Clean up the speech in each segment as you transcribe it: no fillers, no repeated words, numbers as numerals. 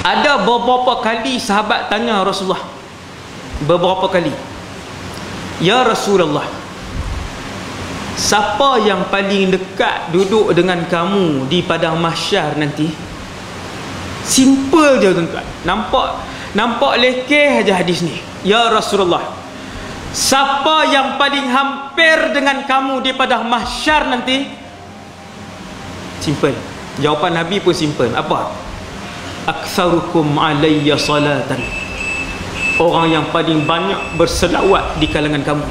Ada beberapa kali sahabat tanya Rasulullah, beberapa kali, ya Rasulullah, siapa yang paling dekat duduk dengan kamu di padang mahsyar nanti? Simple je tuan-tuan. Nampak lekeh aja hadis ni. Ya Rasulullah, siapa yang paling hampir dengan kamu di padang mahsyar nanti? Simple. Jawapan Nabi pun simple. Apa? Aktsarukum alayya salatan. Orang yang paling banyak berselawat di kalangan kamu.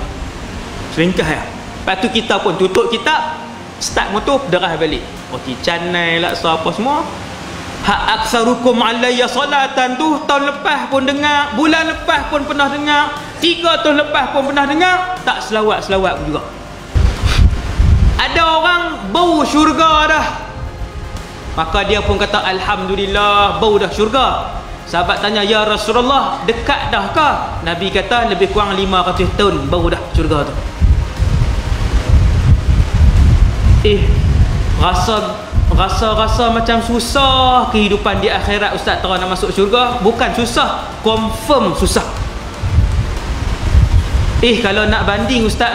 Seringkah ya. Lepas tu kita pun tutup kitab, start motor, derah balik. Roti canai lah, apa semua. Hak aktsarukum alayya salatan tu tahun lepas pun dengar, bulan lepas pun pernah dengar, 3 tahun lepas pun pernah dengar, tak selawat-selawat pun juga. Ada orang bau syurga dah, maka dia pun kata alhamdulillah, bau dah syurga. Sahabat tanya, ya Rasulullah, dekat dah ke? Nabi kata lebih kurang 500 tahun bau dah syurga tu. Rasa macam susah kehidupan di akhirat, ustaz, terus nak masuk syurga. Bukan susah, confirm susah. Kalau nak banding ustaz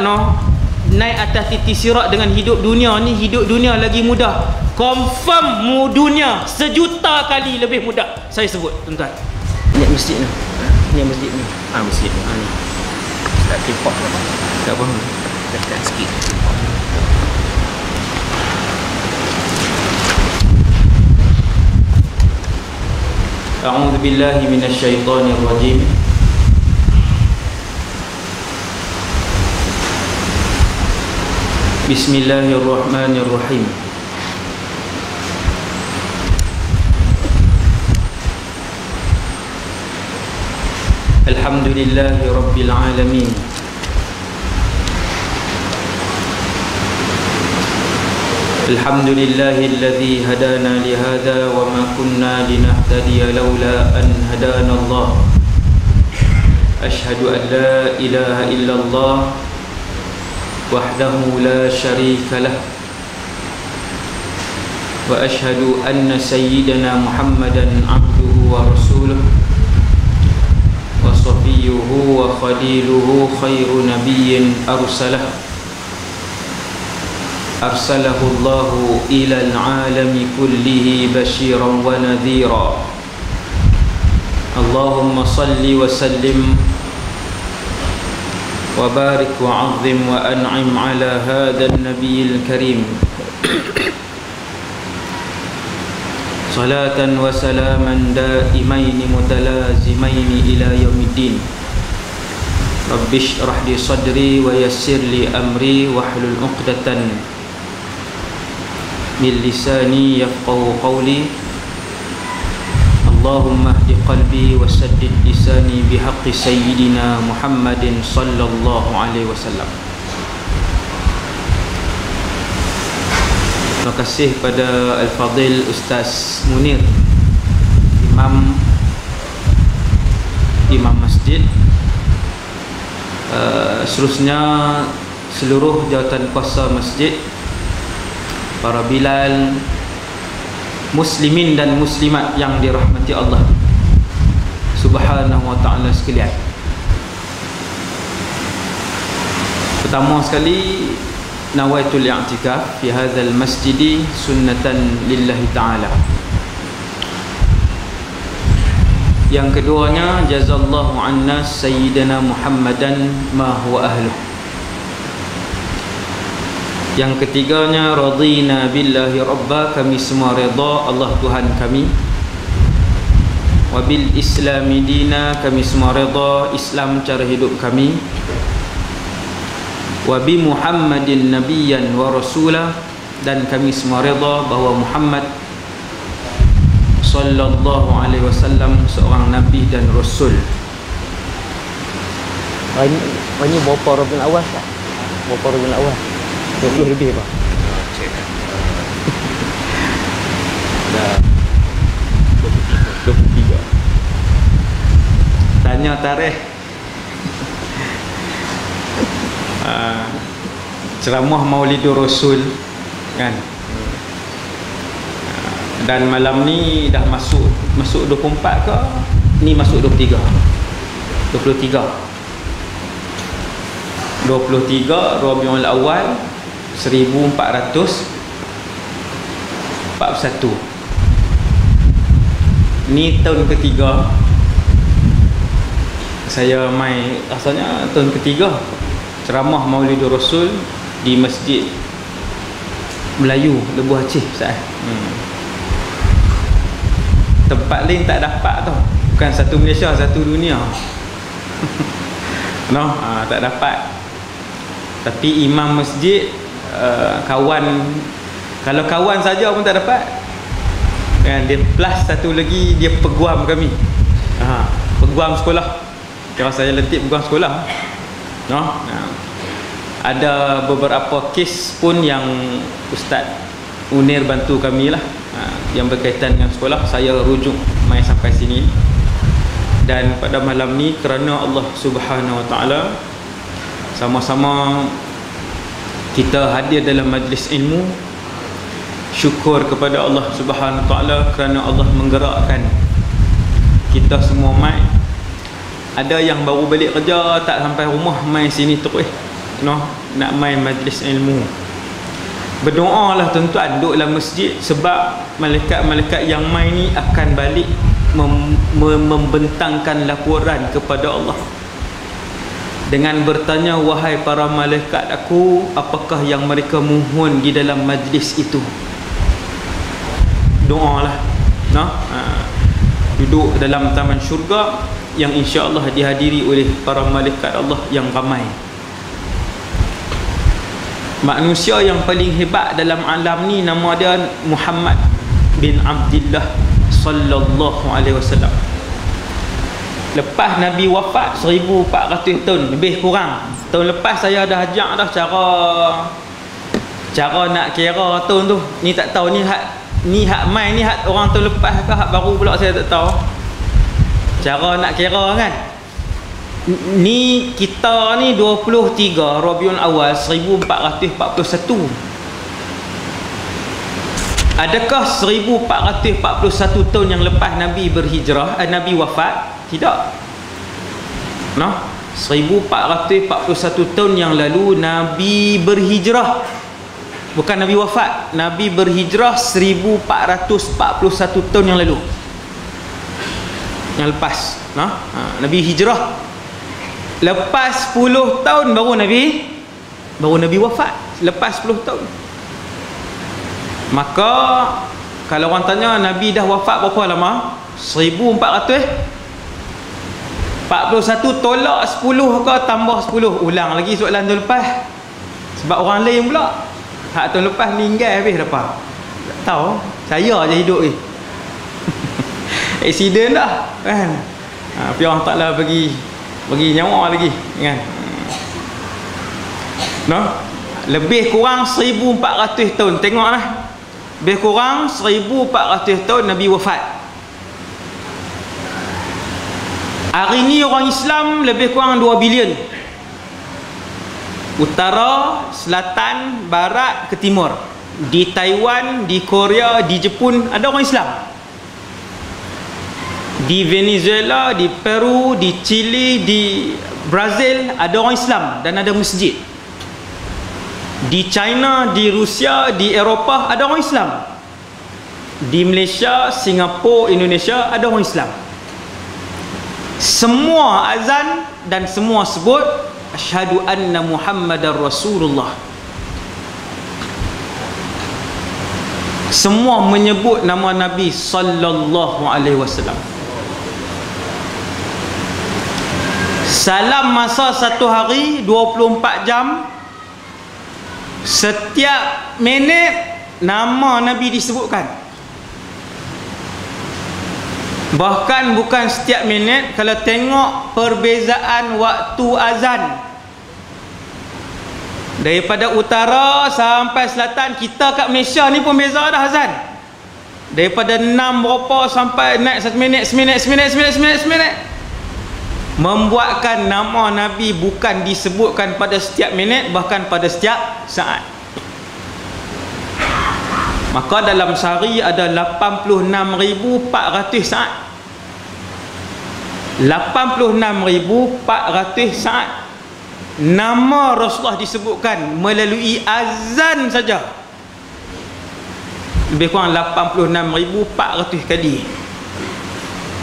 naik atas titi sirat dengan hidup dunia ni, hidup dunia lagi mudah. Confirm dunia 1,000,000 kali lebih mudah. Saya sebut tuan-tuan. Ni masjid ni. Ni masjid ni. Masjid ni. Ni. Ustaz tipak apa? Tak apa. Dekat sikit. A'udzu billahi minasyaitonir rajim. Bismillahirrahmanirrahim. Alhamdulillahi rabbil alamin. Alhamdulillahilladzi hadana li hadza wa ma kunna linahtadiya laula an hadana Allah. Asyhadu an la ilaha illallah wahdahu la syarika lah, wa asyhadu anna sayyidana Muhammadan abduhu wa rasuluh wa safiyyuhu wa khaliluhu khairu nabiyyin arsalahu Allahu ilal alami kullihi basyiran wa nadhira. Allahumma salli wa sallim wa barik wa azim wa an'im ala hadha an-nabiyil karim. Salatan wa salaman daimaini mutalazimaini ila yaumiddin. Rabbi shrah li sadri wa yassir li amri wahlul 'uqdatan min lisani yafqahu qawli. Allahumma hdi qalbi wa saddid lisani bihaqqi sayyidina Muhammadin sallallahu alaihi wasallam. Terima kasih pada Al-Fadhil Ustaz Munir, Imam Masjid. Seterusnya seluruh jawatan kuasa masjid, para bilal, muslimin dan muslimat yang dirahmati Allah Subhanahu wa ta'ala sekalian. Pertama sekali, nawaitul i'tikaf fi hadzal masjid sunnatan lillahi ta'ala. Yang keduanya, jazallahu anna sayyidina Muhammadan ma huwa ahluh. Yang ketiganya, radina billahi rabba, kami semua redha Allah Tuhan kami. Wa bil islami dina, kami semua redha Islam cara hidup kami. Wa bi Muhammadin nabiyyan wa rasulah, dan kami semua redha bahawa Muhammad sallallahu alaihi wasallam seorang nabi dan rasul. Ini berapa Rabiul Awal tak? Berapa Rabiul Awal? 20 lebih pak. Dah 23. Tanya tarikh. Ceramah Maulidur Rasul kan. Dan malam ni dah masuk 24 ke? Ni masuk 23 Rabiul Awal 1441. Ni tahun ketiga saya mai, asalnya tahun ketiga ceramah Maulidur Rasul di Masjid Melayu Lebuh Aceh Ustaz. Tempat lain tak dapat tau. Bukan satu Malaysia, satu dunia. Tak dapat. Tapi imam masjid, kawan, kalau kawan saja pun tak dapat. Kan, dia plus satu lagi, dia peguam kami. Peguam sekolah. Kalau saya lentik peguam sekolah. Ada beberapa kes pun yang Ustaz Unir bantu kami lah, yang berkaitan dengan sekolah. Saya rujuk mai sampai sini. Dan pada malam ni, kerana Allah Subhanahu Wa Taala, sama-sama kita hadir dalam majlis ilmu, syukur kepada Allah Subhanahu Wa Taala kerana Allah menggerakkan kita semua mai. Ada yang baru balik kerja, tak sampai rumah, mai sini terus nak main majlis ilmu. Berdoalah tuan-tuan, duduk dalam masjid, sebab malaikat-malaikat yang main ni akan balik membentangkan laporan kepada Allah dengan bertanya, wahai para malaikat aku, apakah yang mereka mohon di dalam majlis itu? Doalah, duduk dalam taman syurga yang insya-Allah dihadiri oleh para malaikat Allah yang ramai. Manusia yang paling hebat dalam alam ni nama dia Muhammad bin Abdullah sallallahu alaihi wasallam. Lepas Nabi wafat 1400 tahun lebih kurang. Tahun lepas saya dah ajak dah cara nak kira tahun tu. Ni tak tahu ni hak mai ni hak orang tahun lepas ke hak baru pula saya tak tahu. Cara nak kira kan. Ni kita ni 23 Rabiul Awal 1441. Adakah 1441 tahun yang lepas Nabi berhijrah, Nabi wafat? Tidak. 1441 tahun yang lalu Nabi berhijrah. Bukan Nabi wafat, Nabi berhijrah 1441 tahun yang lalu. Yang lepas, Nabi hijrah. Lepas 10 tahun baru Nabi wafat. Lepas 10 tahun. Maka kalau orang tanya Nabi dah wafat berapa lama? 1441 tolak 10 ke tambah 10? Ulang lagi soalan tahun lepas. Sebab orang lain pula hak tahun lepas meninggal habis apa? Tak tahu. Saya je hidup ni. Accident dah kan. Tapi orang Taala bagi nyawa lagi kan. Lebih kurang 1400 tahun. Tengoklah. Lebih kurang 1400 tahun Nabi wafat. Hari ni orang Islam lebih kurang 2 bilion. Utara, selatan, barat ke timur. Di Taiwan, di Korea, di Jepun ada orang Islam. Di Venezuela, di Peru, di Chile, di Brazil ada orang Islam dan ada masjid. Di China, di Rusia, di Eropah ada orang Islam. Di Malaysia, Singapura, Indonesia ada orang Islam. Semua azan dan semua sebut asyhadu anna Muhammadar Rasulullah. Semua menyebut nama Nabi sallallahu alaihi wasallam. Salam masa satu hari 24 jam. Setiap minit nama Nabi disebutkan. Bahkan bukan setiap minit, kalau tengok perbezaan waktu azan daripada utara sampai selatan, kita kat Malaysia ni pun beza dah azan. Daripada 6 berapa sampai naik 1 minit, seminit. Membuatkan nama Nabi bukan disebutkan pada setiap minit, bahkan pada setiap saat. Maka dalam sehari ada 86,400 saat. 86,400 saat nama Rasulullah disebutkan melalui azan saja. Lebih kurang 86,400 kali.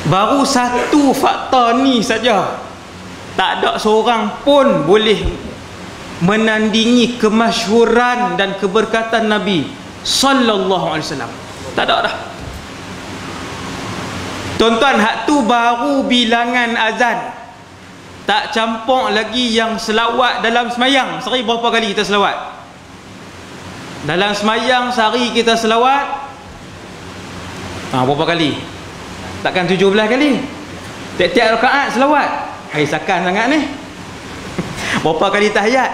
Baru satu fakta ni saja, tak ada seorang pun boleh menandingi kemasyhuran dan keberkatan Nabi sallallahu alaihi wasallam. Tak ada dah. Tuan-tuan, hak tu baru bilangan azan. Tak campur lagi yang selawat dalam semayang. Sehari berapa kali kita selawat? Dalam semayang sehari kita selawat berapa kali? Takkan 17 kali? Tiap-tiap rakaat selawat. Sakan sangat ni. Berapa kali tahiyat?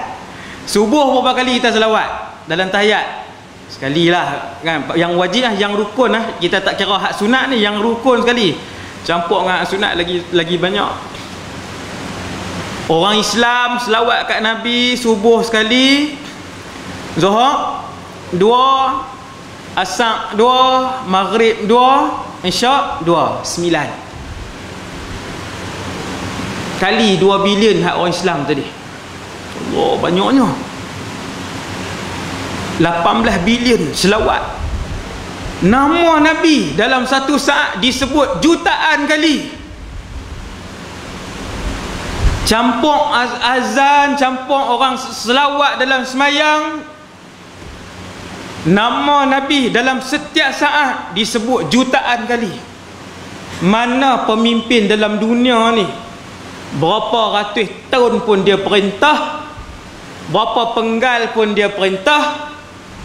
Subuh berapa kali kita selawat dalam tahiyat? Sekali lah kan. Yang wajib lah, yang rukun lah. Kita tak kira hak sunat ni, yang rukun sekali. Campur dengan hak sunat lagi banyak. Orang Islam selawat kat Nabi subuh sekali, Zuhur 2, Asar 2, Maghrib 2, Isyak 2, 9 kali 2 bilion hak orang Islam tadi. Allah, banyaknya. 18 bilion selawat. Nama Nabi dalam satu saat disebut jutaan kali. Campur azan, campur orang selawat dalam semayang. Nama Nabi dalam setiap saat disebut jutaan kali. Mana pemimpin dalam dunia ni, berapa ratus tahun pun dia perintah, berapa penggal pun dia perintah,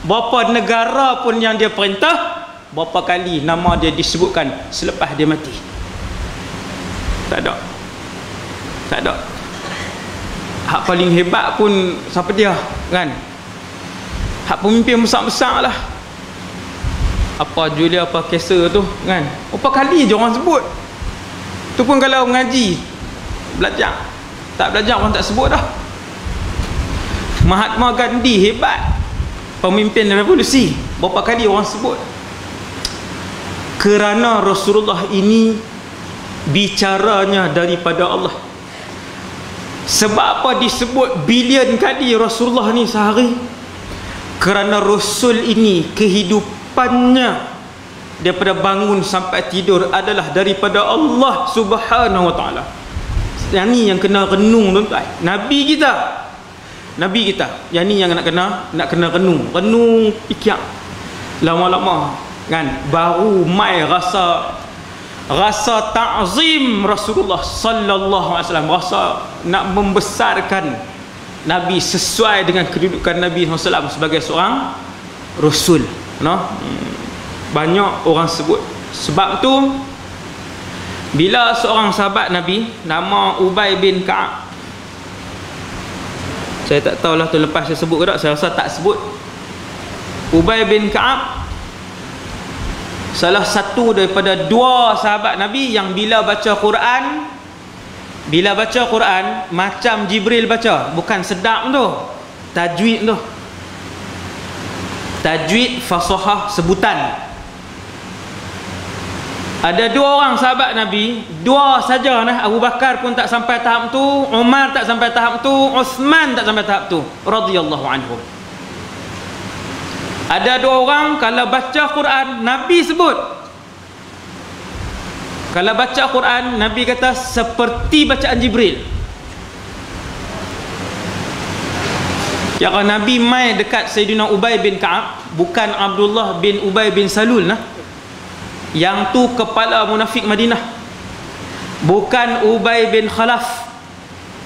berapa negara pun yang dia perintah, berapa kali nama dia disebutkan selepas dia mati? Tak ada. Tak ada. Hak paling hebat pun siapa dia, kan? Hak pemimpin besar-besar lah. Apa Julia, apa Caesar tu, kan? Berapa kali je orang sebut? Tu pun kalau ngaji, belajar. Tak belajar orang tak sebut dah. Mahatma Gandhi hebat, pemimpin revolusi. Berapa kali orang sebut? Kerana Rasulullah ini bicaranya daripada Allah. Sebab apa disebut bilion kali Rasulullah ni sehari? Kerana Rasul ini kehidupannya daripada bangun sampai tidur adalah daripada Allah Subhanahu wa taala. Yang ni yang kena renung, tuan-tuan. Nabi kita yang ni yang nak kena renung fikir lama-lama, kan? Baru mai rasa ta'zim Rasulullah sallallahu alaihi wasallam, rasa nak membesarkan Nabi sesuai dengan kedudukan Nabi SAW sebagai seorang Rasul, no? Banyak orang sebut. Sebab tu bila seorang sahabat Nabi nama Ubay bin Ka'ab, saya tak tahulah tu lepas saya sebut ke tak, saya rasa tak sebut. Ubay bin Ka'ab salah satu daripada 2 sahabat Nabi yang bila baca Quran macam Jibril baca, bukan sedap tu, tajwid tu, tajwid fasahah sebutan. Ada 2 orang sahabat Nabi, 2 saja nah. Abu Bakar pun tak sampai tahap tu, Umar tak sampai tahap tu, Uthman tak sampai tahap tu, radhiyallahu anhum. Ada 2 orang kalau baca Quran Nabi sebut. Kalau baca Quran Nabi kata seperti bacaan Jibril. Kira Nabi mai dekat Sayyidina Ubay bin Ka'ab, bukan Abdullah bin Ubay bin Salul nah. Yang tu kepala munafik Madinah. Bukan Ubay bin Khalaf.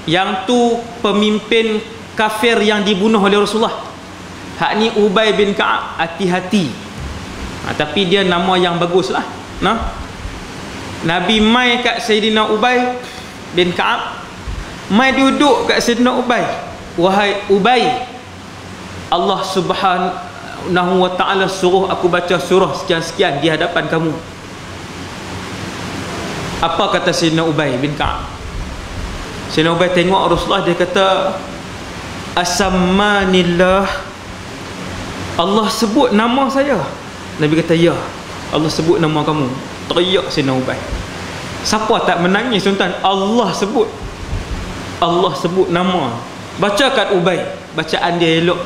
Yang tu pemimpin kafir yang dibunuh oleh Rasulullah. Hak ni Ubay bin Ka'ab, hati-hati. Tapi dia nama yang bagus lah, nah. Nabi mai kat Sayyidina Ubay bin Ka'ab, mai duduk kat Sayyidina Ubay. Wahai Ubay, Allah Subhanahu wa ta'ala suruh aku baca surah sekian-sekian di hadapan kamu. Apa kata Sayyidina Ubay bin Ka'ab? Sayyidina Ubay tengok Rasulullah, dia kata asammanillah, Allah sebut nama saya. Nabi kata, ya, Allah sebut nama kamu. Teriak Sayyidina Ubay. Siapa tak menangis tuan-tuan? Allah sebut. Allah sebut nama. Baca kat Ubay, bacaan dia elok.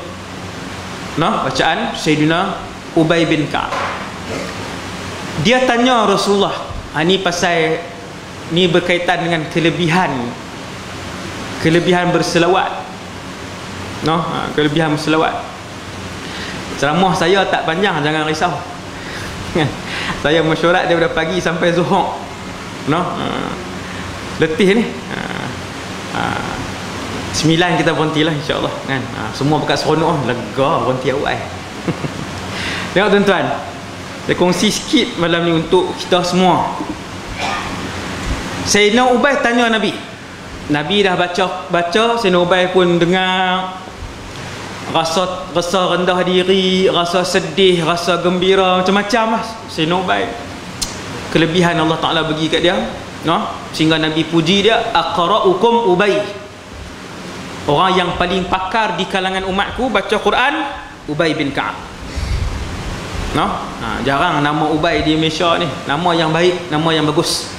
Nah, bacaan Sayyidina Ubay bin Ka'ab. Dia tanya Rasulullah, ni pasal ni berkaitan dengan kelebihan berselawat. Kelebihan berselawat. Ceramah saya tak panjang, jangan risau. Saya mesyuarat daripada pagi sampai Zuhur. Letih ni. 9 kita berhentilah insya-Allah kan. Semua bekat seronok, lega berhenti awal. Tengok tuan-tuan. Saya kongsi sikit malam ni untuk kita semua. Sayyidina Ubay tanya Nabi. Nabi dah baca, Sayyidina Ubay pun dengar, rasa rendah diri, rasa sedih, rasa gembira, macam-macam lah Sayyidina Ubay. Kelebihan Allah Ta'ala bagi kat dia, sehingga Nabi puji dia, aqra'ukum Ubay, orang yang paling pakar di kalangan umatku baca Quran, Ubay bin Ka'ab. Jarang nama Ubay di Malaysia ni, nama yang baik, nama yang bagus.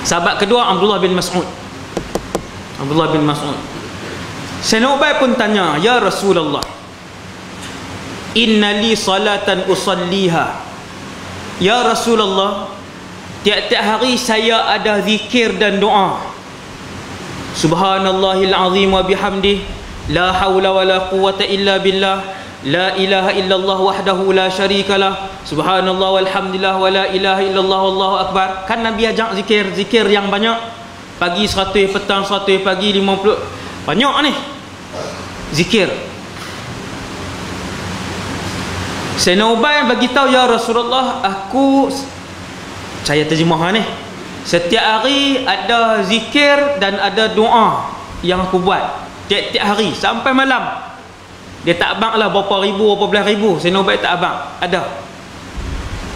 Sahabat kedua Abdullah bin Mas'ud. Sayyidina Ubay pun tanya, ya Rasulullah, inna li salatan usalliha. Ya Rasulullah, tiap-tiap hari saya ada zikir dan doa. Subhanallahil azim wa bihamdih, la hawla wa la quwwata illa billah, la ilaha illallah wahdahu la syarikalah, subhanallah walhamdulillah wa la ilaha illallah wallahu akbar. Kan Nabi ajak zikir yang banyak. Pagi 100, petang 100, pagi 50. Banyak ni zikir. Sayyidina Ubay bagi tahu, ya Rasulullah, saya terjemah ni, setiap hari ada zikir dan ada doa yang aku buat tiap-tiap hari sampai malam. Dia tak abang lah berapa ribu, berapa belas ribu. Sayyidina Ubay tak abang. Ada.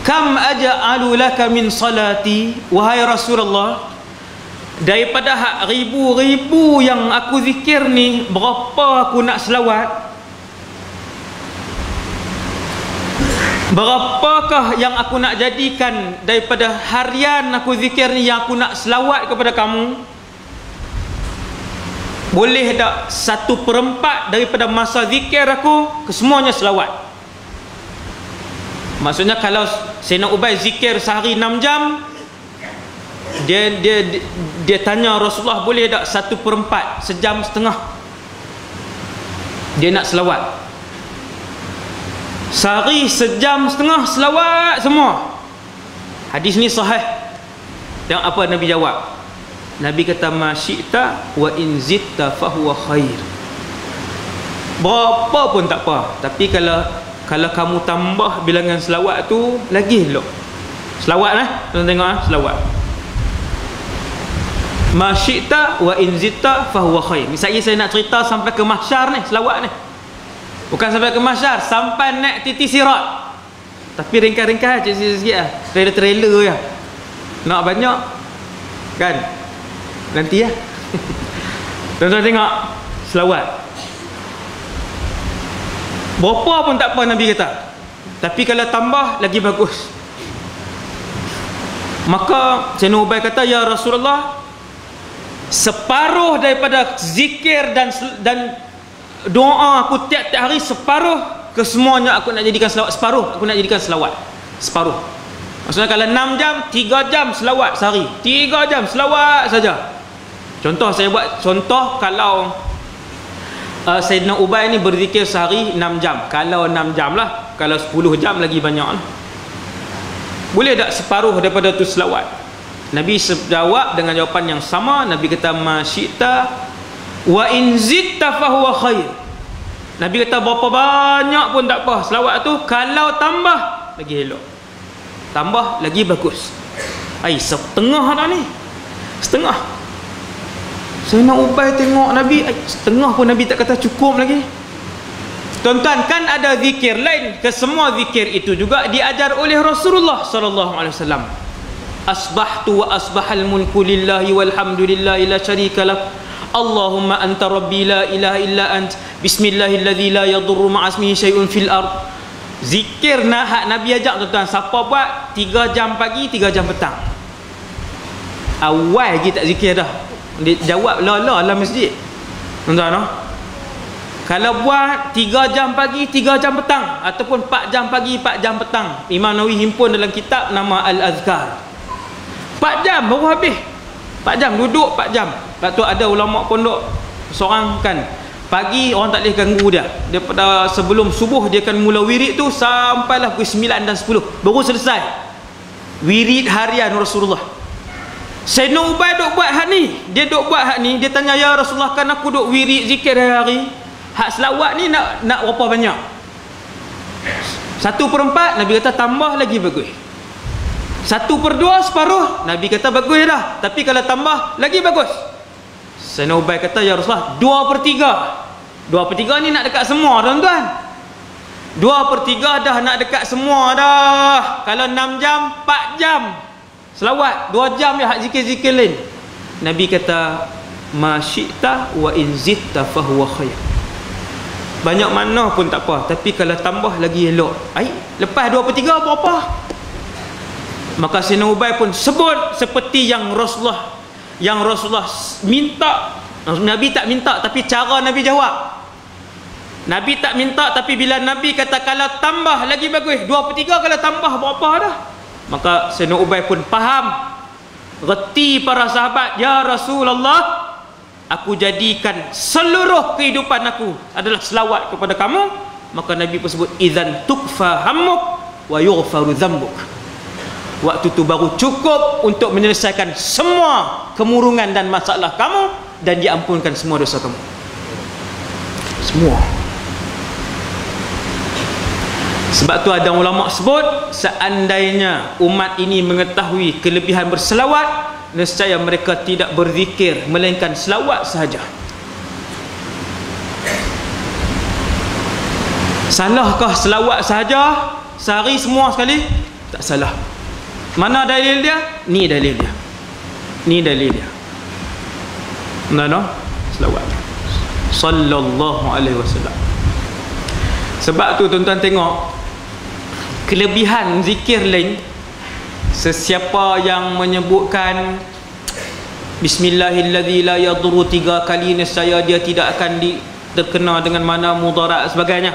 Kam aja'alu laka min salati, wahai Rasulullah, daripada ribu-ribu yang aku zikir ni, berapa aku nak selawat? Berapakah yang aku nak jadikan daripada harian aku zikir ni yang aku nak selawat kepada kamu? Boleh tak 1/4 daripada masa zikir aku kesemuanya selawat? Maksudnya kalau Sayyidina Ubay zikir sehari 6 jam, dia tanya Rasulullah, boleh tak 1/4, sejam setengah dia nak selawat? Sehari sejam setengah selawat semua. Hadis ni sahih. Tengok apa Nabi jawab. Nabi kata, ma syi'ta wa in zitta fahuwa khair. Berapa pun tak apa, tapi kalau kamu tambah bilangan selawat tu, lagi elok. Selawat lah, tuan tengok selawat. Ma syi'ta wa in zitta fahuwa khair. Misalnya saya nak cerita sampai ke mahsyar ni, selawat ni. Bukan sampai ke mahsyar, sampai naik titi sirat. Tapi ringkas-ringkas sikit-sikit lah. Trailer-trailer je. Nak banyak kan? Nanti lah. Tuan-tuan tengok selawat. Berapa pun tak apa Nabi kata. Tapi kalau tambah lagi bagus. Maka Sayyidina Ubay kata, ya Rasulullah, separuh daripada zikir dan doa aku tiap-tiap hari, separuh kesemuanya aku nak jadikan selawat. Separuh aku nak jadikan selawat. Separuh. Maksudnya kalau 6 jam, 3 jam selawat sehari. 3 jam selawat saja. Contoh saya buat contoh, kalau Sayyidina Ubay ni berzikir sehari 6 jam. Kalau 6 jam lah, kalau 10 jam lagi banyak lah. Boleh tak separuh daripada tu selawat? Nabi jawab dengan jawapan yang sama. Nabi kata, ma syi'ta wa in zitta fahuwa khair. Nabi kata berapa banyak pun tak apa selawat tu, kalau tambah lagi elok, tambah lagi bagus. Setengah dah ni, setengah. Sayyidina Ubay tengok Nabi, setengah pun Nabi tak kata cukup lagi. Tuan-tuan, kan ada zikir lain, kesemua zikir itu juga diajar oleh Rasulullah sallallahu alaihi wasallam. Asbahtu wa asbahal mulku lillahi walhamdulillahi la syarikalah, Allahumma anta rabbi la ilaha illa ant, bismillahilladzi la yadurru ma'a ismihi syai'un fil ard Zikir hak Nabi ajak tuan-tuan, siapa buat 3 jam pagi 3 jam petang. Awal lagi tak zikir dah, dia jawab la dalam masjid tuan-tuan no? Kalau buat 3 jam pagi 3 jam petang, ataupun 4 jam pagi 4 jam petang, Imam Nawawi himpun dalam kitab nama Al-Azkar. 4 jam baru habis. 4 jam duduk 4 jam. Lepas tu ada ulama pondok seorang kan, pagi orang tak boleh ganggu dia. Daripada sebelum subuh dia akan mula wirid tu sampailah pukul 9 dan 10 baru selesai wirid harian Rasulullah. Sayyidina Ubay duk buat hak ni. Dia duk buat hak ni, dia tanya, ya Rasulullah, kan aku duk wirid zikir hari-hari. Hak selawat ni nak berapa banyak? 1/4. Nabi kata tambah lagi bagus. 1/2 separuh. Nabi kata bagus dah, tapi kalau tambah lagi bagus. Sayyidina Ubay kata, ya Rasulullah, 2/3. 2/3 ni nak dekat semua tuan-tuan. 2/3 dah nak dekat semua dah. Kalau 6 jam 4 jam selawat, 2 jam ya hak zikir-zikir lain. Nabi kata, ma syi'ta wa in zitta fahuwa khair. Banyak mana pun tak apa, tapi kalau tambah lagi elok. Lepas 2/3 berapa? Maka Sayyidina Ubay pun sebut seperti yang Rasulullah minta. Nabi tak minta, tapi cara Nabi jawab. Nabi tak minta, tapi bila Nabi kata kalau tambah lagi bagus, 2/3 kalau tambah berapa dah. Maka Sayyidina Ubay pun faham, reti para sahabat, ya Rasulullah, aku jadikan seluruh kehidupan aku adalah selawat kepada kamu. Maka Nabi pun sebut, idzan tukfa hammuk wa yughfaru dzambuk. Waktu tu baru cukup untuk menyelesaikan semua kemurungan dan masalah kamu, dan diampunkan semua dosa kamu. Semua. Sebab tu ada ulama sebut, seandainya umat ini mengetahui kelebihan berselawat, nescaya mereka tidak berzikir melainkan selawat sahaja. Salahkah selawat sahaja sehari semua sekali? Tak salah. Mana dalil dia? Ni dalil dia. Ni dalil dia. No? Selawat sallallahu alaihi wasallam. Sebab tu tuan-tuan tengok kelebihan zikir lain. Sesiapa yang menyebutkan Bismillahilladzi la yadurru 3 kali, nescaya dia tidak akan terkena dengan mana mudarat sebagainya.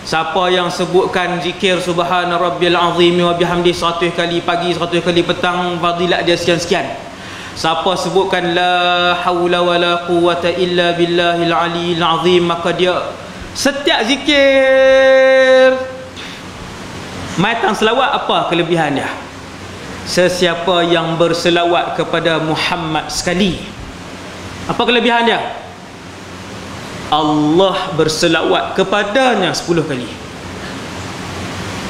Siapa yang sebutkan zikir Subhana Rabbil Azim wa bihamdi 100 kali pagi, 100 kali petang, fadilat dia sekian-sekian. Siapa sebutkan la haula wala quwwata illa billahil aliyil azim, maka dia setiap zikir matang selawat. Apa kelebihan dia? Sesiapa yang berselawat kepada Muhammad sekali, apa kelebihan dia? Allah berselawat kepadanya 10 kali.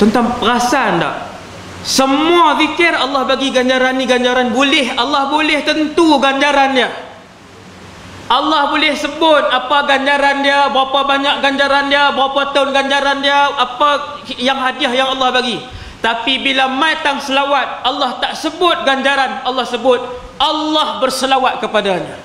Tuan-tuan perasan tak? Semua zikir Allah bagi ganjaran ni, ganjaran boleh. Allah boleh tentu ganjaran dia. Allah boleh sebut apa ganjaran dia, berapa banyak ganjaran dia, berapa tahun ganjaran dia, apa yang hadiah yang Allah bagi. Tapi bila matang selawat, Allah tak sebut ganjaran, Allah sebut Allah berselawat kepadanya.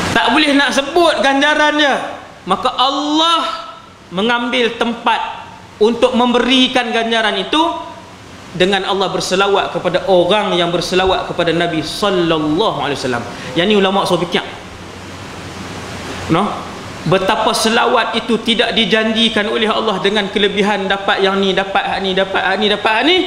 Tak boleh nak sebut ganjarannya. Maka Allah mengambil tempat untuk memberikan ganjaran itu dengan Allah berselawat kepada orang yang berselawat kepada Nabi sallallahu alaihi wasallam. Yang ni ulama suruh fikir. No? Betapa selawat itu tidak dijanjikan oleh Allah dengan kelebihan dapat yang ni, dapat hak ni, dapat hak ni, dapat hak ni.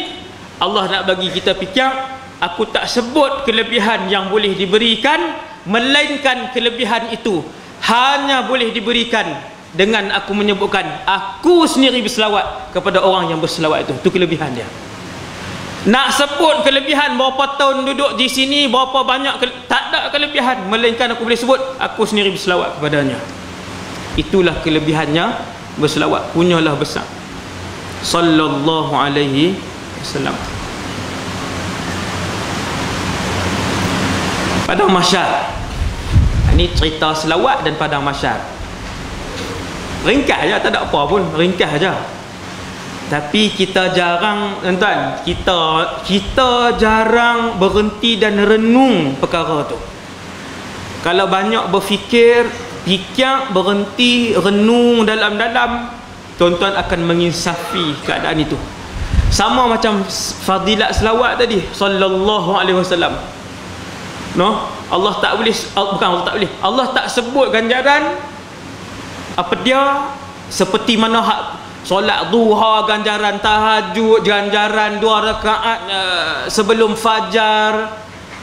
Allah nak bagi kita fikir, aku tak sebut kelebihan yang boleh diberikan, melainkan kelebihan itu hanya boleh diberikan dengan aku menyebutkan aku sendiri berselawat kepada orang yang berselawat itu. Itu kelebihan dia. Nak sebut kelebihan berapa tahun duduk di sini, berapa banyak, tak ada kelebihan, melainkan aku boleh sebut aku sendiri berselawat kepadanya. Itulah kelebihannya berselawat, punyalah besar. Sallallahu alaihi wasallam. Padang mahsyar. Ini cerita selawat dan padang mahsyar. Ringkas je, tak ada apa pun, ringkas aja. Tapi kita jarang, tuan-tuan, kita jarang berhenti dan renung perkara tu. Kalau banyak berfikir, fikir, berhenti, renung dalam-dalam, tuan-tuan akan menginsafi keadaan itu. Sama macam fadilat selawat tadi, sallallahu alaihi wasallam. No, Allah tak boleh, bukan Allah tak boleh, Allah tak sebut ganjaran apa dia seperti mana hak solat duha, ganjaran tahajud, ganjaran 2 rakaat sebelum fajar,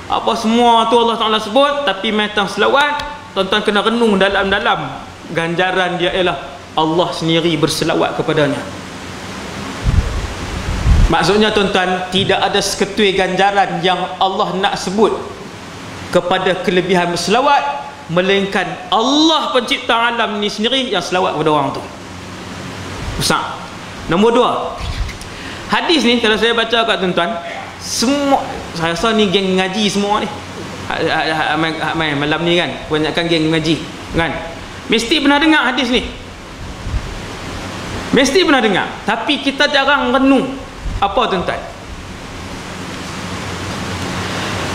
apa semua tu Allah Taala sebut. Tapi metang selawat, tuan-tuan kena renung dalam-dalam, ganjaran dia ialah Allah sendiri berselawat kepadanya. Maksudnya tuan-tuan, tidak ada seketui ganjaran yang Allah nak sebut kepada kelebihan berselawat, melainkan Allah pencipta alam ni sendiri yang selawat kepada orang tu. Besar. Nombor 2, hadis ni kalau saya baca kat tuan-tuan, semua, saya rasa ni geng ngaji semua ni, main malam ni kan, kebanyakan geng ngaji kan, mesti pernah dengar hadis ni, mesti pernah dengar. Tapi kita jarang renung. Apa tuan-tuan?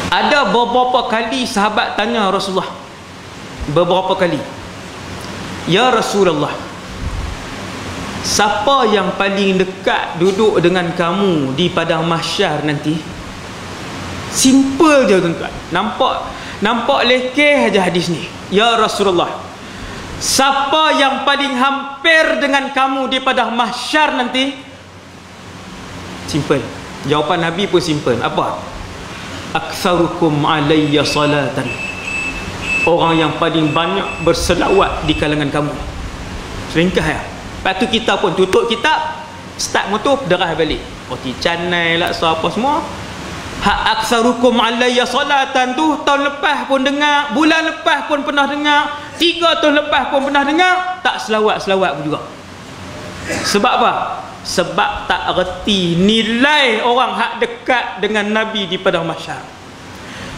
Ada beberapa kali sahabat tanya Rasulullah, beberapa kali, ya Rasulullah, siapa yang paling dekat duduk dengan kamu di padang mahsyar nanti? Simple je tuan-tuan, nampak lekeh aja hadis ni. Ya Rasulullah, siapa yang paling hampir dengan kamu di padang mahsyar nanti? Simple. Jawapan Nabi pun simple. Apa? Aktsarukum alayya salatan. Orang yang paling banyak berselawat di kalangan kamu. Seringkah ya? Lepas tu kita pun tutup kitab, start motor, derah balik. Roti canai lah, apa semua. Hak aktsarukum alayya salatan tu tahun lepas pun dengar, bulan lepas pun pernah dengar, 3 tahun lepas pun pernah dengar, tak selawat-selawat pun juga. Sebab apa? Sebab tak reti nilai orang hak dekat dengan Nabi di padang mahsyar.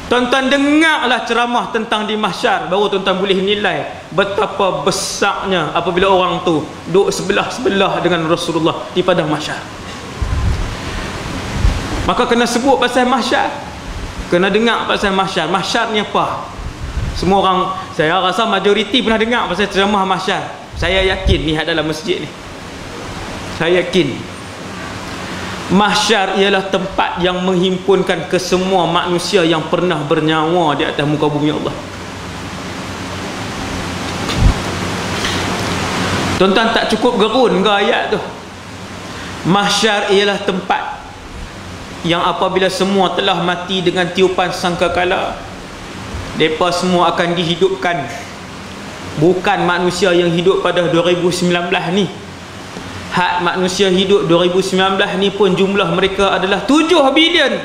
Tuan-tuan dengarlah ceramah tentang di mahsyar, baru tuan-tuan boleh nilai betapa besarnya apabila orang tu duduk sebelah-sebelah dengan Rasulullah di padang mahsyar. Maka kena sebut pasal mahsyar, kena dengar pasal mahsyar. Mahsyar ni apa? Semua orang, saya rasa majoriti pernah dengar pasal ceramah mahsyar. Saya yakin ni dalam masjid ni, saya yakin mahsyar ialah tempat yang menghimpunkan kesemua manusia yang pernah bernyawa di atas muka bumi Allah. Tuan-tuan tak cukup gerun ke ayat tu? Mahsyar ialah tempat yang apabila semua telah mati dengan tiupan sangkakala, mereka semua akan dihidupkan. Bukan manusia yang hidup pada 2019 ni. Hak manusia hidup 2019 ni pun jumlah mereka adalah 7 bilion.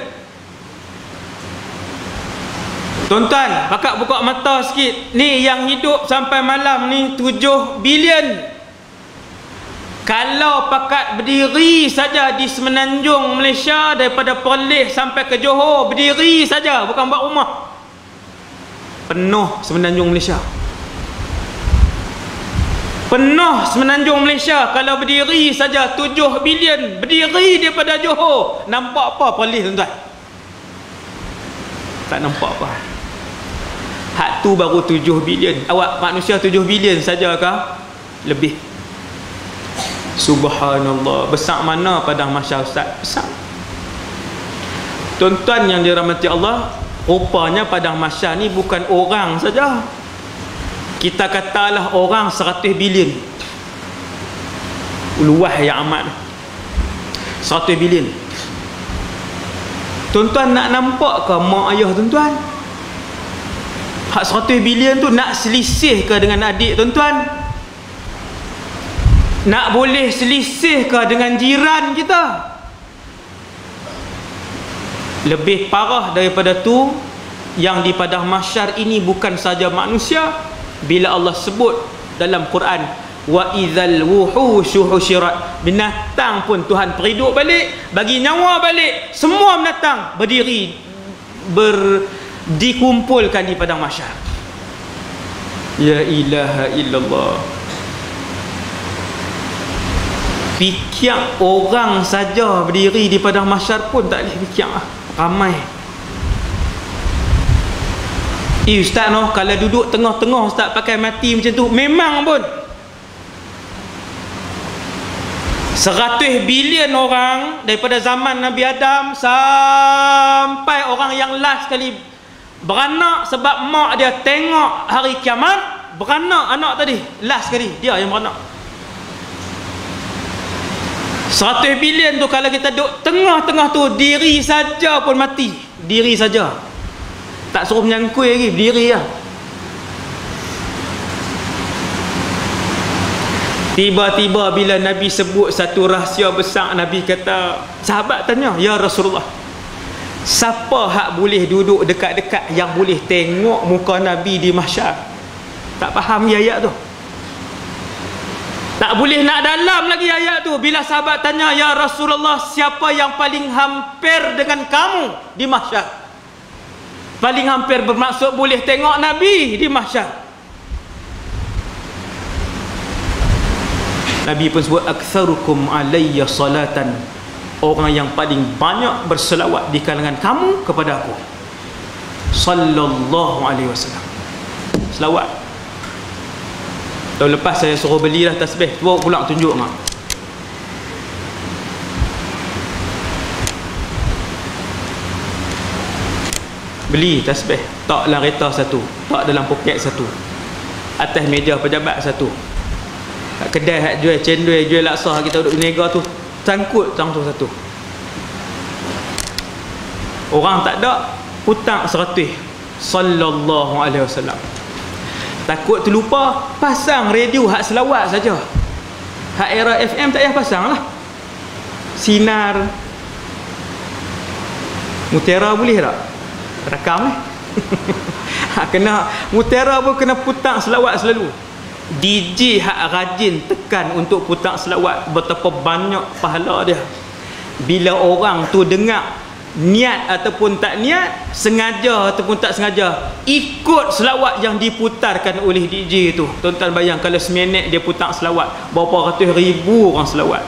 Tuan-tuan, pakak buka mata sikit. Ni yang hidup sampai malam ni 7 bilion. Kalau pakat berdiri saja di Semenanjung Malaysia, daripada Perlis sampai ke Johor, berdiri saja, bukan buat rumah, penuh Semenanjung Malaysia. Penuh Semenanjung Malaysia kalau berdiri saja 7 bilion. Berdiri daripada Johor. Nampak apa Perlis tuan-tuan? Tak nampak apa. Hak tu baru 7 bilion. Awak manusia 7 bilion sajakah? Lebih. Subhanallah. Besar mana padang mahsyar Ustaz? Besar. Tuan-tuan yang dirahmati Allah, rupanya padang mahsyar ni bukan orang saja. Kita katalah orang 100 bilion. Luah yang amat, 100 bilion. Tuan-tuan nak nampak ke mak ayah tuan-tuan? Hak 100 bilion tu nak selisih ke dengan adik tuan-tuan? Nak boleh selisih ke dengan jiran kita? Lebih parah daripada tu, yang di padang mahsyar ini bukan saja manusia. Bila Allah sebut dalam Quran, wa idzal wuhushu husyirat, binatang pun Tuhan periduk balik, bagi nyawa balik, semua binatang berdiri, dikumpulkan di padang mahsyar. Ya ilaha illallah. Fikir orang saja berdiri di padang mahsyar pun tak boleh fikir. Ramai. Ustaz noh, kalau duduk tengah-tengah ustaz pakai mati macam tu, memang pun 100 bilion orang daripada zaman Nabi Adam sampai orang yang last sekali beranak sebab mak dia tengok hari kiamat, beranak anak tadi last sekali dia yang beranak. 100 bilion tu kalau kita duduk tengah-tengah tu, diri saja pun mati, diri saja, tak suruh menyangkui lagi, diri lah. Tiba-tiba bila Nabi sebut satu rahsia besar, Nabi kata, sahabat tanya, ya Rasulullah, siapa hak boleh duduk dekat-dekat yang boleh tengok muka Nabi di mahsyar? Tak faham ayat tu, tak boleh nak dalam lagi ayat tu. Bila sahabat tanya, ya Rasulullah, siapa yang paling hampir dengan kamu di mahsyar? Paling hampir bermaksud boleh tengok Nabi di mahsyar. Nabi pun sebut, aktsarukum alayya salatan, orang yang paling banyak berselawat di kalangan kamu kepada aku sallallahu alaihi wasallam. Selawat. Tahun lepas saya suruh belilah tasbih, tu pula tunjuk mak. Beli tasbih, tak dalam kereta satu, tak dalam poket satu, atas meja pejabat satu, kat kedai hak jual cendol, jual laksa kita duduk berniaga tu, sangkut langsung satu. Orang tak ada, putang 100 sallallahu alaihi wasallam. Takut terlupa, pasang radio hak selawat saja. Hak era FM tak payah pasang lah. Sinar Mutiara boleh tak? Rakam kena Mutiara pun kena putang selawat selalu. DJ hak rajin tekan untuk putang selawat, betapa banyak pahala dia. Bila orang tu dengar, niat ataupun tak niat, sengaja ataupun tak sengaja, ikut selawat yang diputarkan oleh DJ tu. Tuan-tuan bayang kalau seminit dia putang selawat, berapa ratus ribu orang selawat.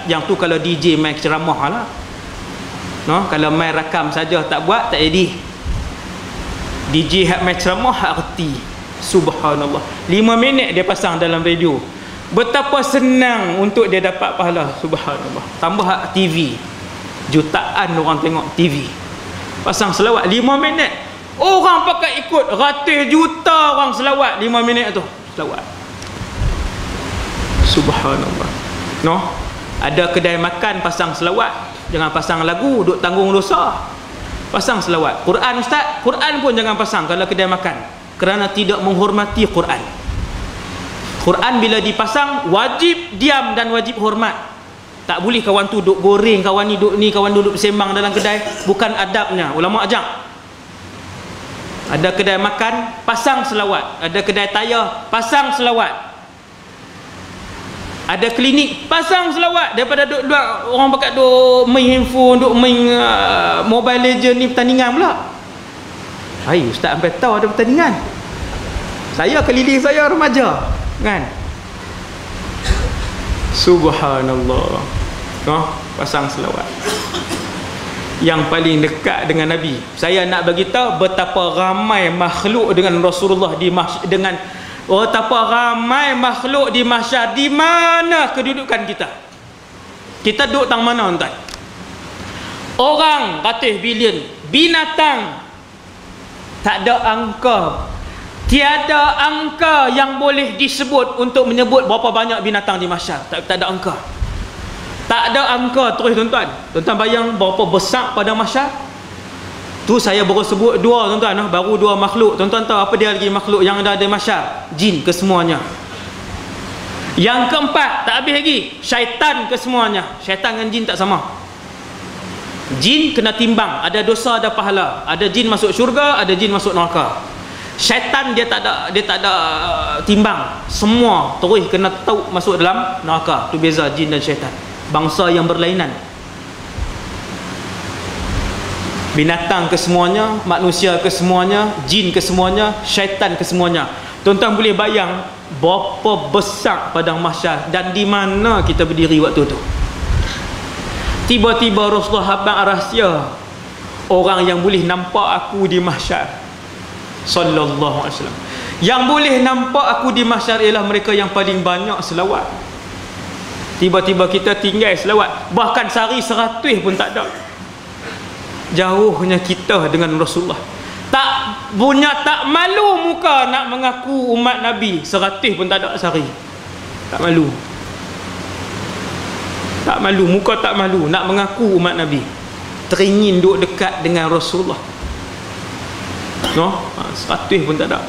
Yang tu kalau DJ main ceramah lah, no? Kalau main rakam saja tak buat, tak jadi. DJ hak main ceramah hak reti. Subhanallah, 5 minit dia pasang dalam radio, betapa senang untuk dia dapat pahala. Subhanallah. Tambah hak TV, jutaan orang tengok TV, pasang selawat 5 minit, orang pakai ikut, ratus juta orang selawat 5 minit tu selawat. Subhanallah. No, ada kedai makan pasang selawat, jangan pasang lagu duk tanggung dosa, pasang selawat. Quran ustaz, Quran pun jangan pasang kalau kedai makan, kerana tidak menghormati Quran. Quran bila dipasang wajib diam dan wajib hormat. Tak boleh kawan tu duk goreng, kawan ni duk ni, kawan duduk bersembang dalam kedai, bukan adabnya. Ulama ajak. Ada kedai makan pasang selawat, ada kedai tayar pasang selawat, ada klinik pasang selawat. Daripada duk orang pakai duk main handphone, duk main Mobile Legend ni pertandingan pula. Hai, ustaz sampai tahu ada pertandingan. Saya keliling, saya remaja kan. Subhanallah. Pasang selawat. Yang paling dekat dengan Nabi, saya nak bagi tahu betapa ramai makhluk dengan Rasulullah di dengan betapa ramai makhluk di mahsyar. Di mana kedudukan kita? Kita duduk tang mana tuan? Orang ratus bilion, binatang tak ada angka, tiada angka yang boleh disebut untuk menyebut berapa banyak binatang di mahsyar. Tak ada angka. Tak ada angka terus tuan-tuan. Tuan-tuan bayang berapa besar pada mahsyar. Tu saya baru sebut dua tuan-tuan, baru dua makhluk. Tuan-tuan tahu apa dia lagi makhluk yang ada di mahsyar? Jin kesemuanya. Yang keempat tak habis lagi, syaitan kesemuanya. Syaitan dengan jin tak sama. Jin kena timbang, ada dosa ada pahala. Ada jin masuk syurga, ada jin masuk neraka. Syaitan dia tak ada timbang. Semua terus kena tahu masuk dalam neraka. Tu beza jin dan syaitan. Bangsa yang berlainan. Binatang kesemuanya, manusia kesemuanya, jin kesemuanya, syaitan kesemuanya. Tuan-tuan boleh bayang berapa besar padang mahsyar dan di mana kita berdiri waktu tu. Tiba-tiba Rasulullah habaq rahsia, orang yang boleh nampak aku di mahsyar sallallahu alaihi wasallam. Yang boleh nampak aku di mahsyar ialah mereka yang paling banyak selawat. Tiba-tiba kita tinggal selawat, bahkan sehari 100 pun tak ada. Jauhnya kita dengan Rasulullah. Tak malu muka nak mengaku umat Nabi, 100 pun tak ada sehari. Tak malu. Tak malu, muka tak malu nak mengaku umat Nabi. Teringin duduk dekat dengan Rasulullah. No, 100 pun tak ada.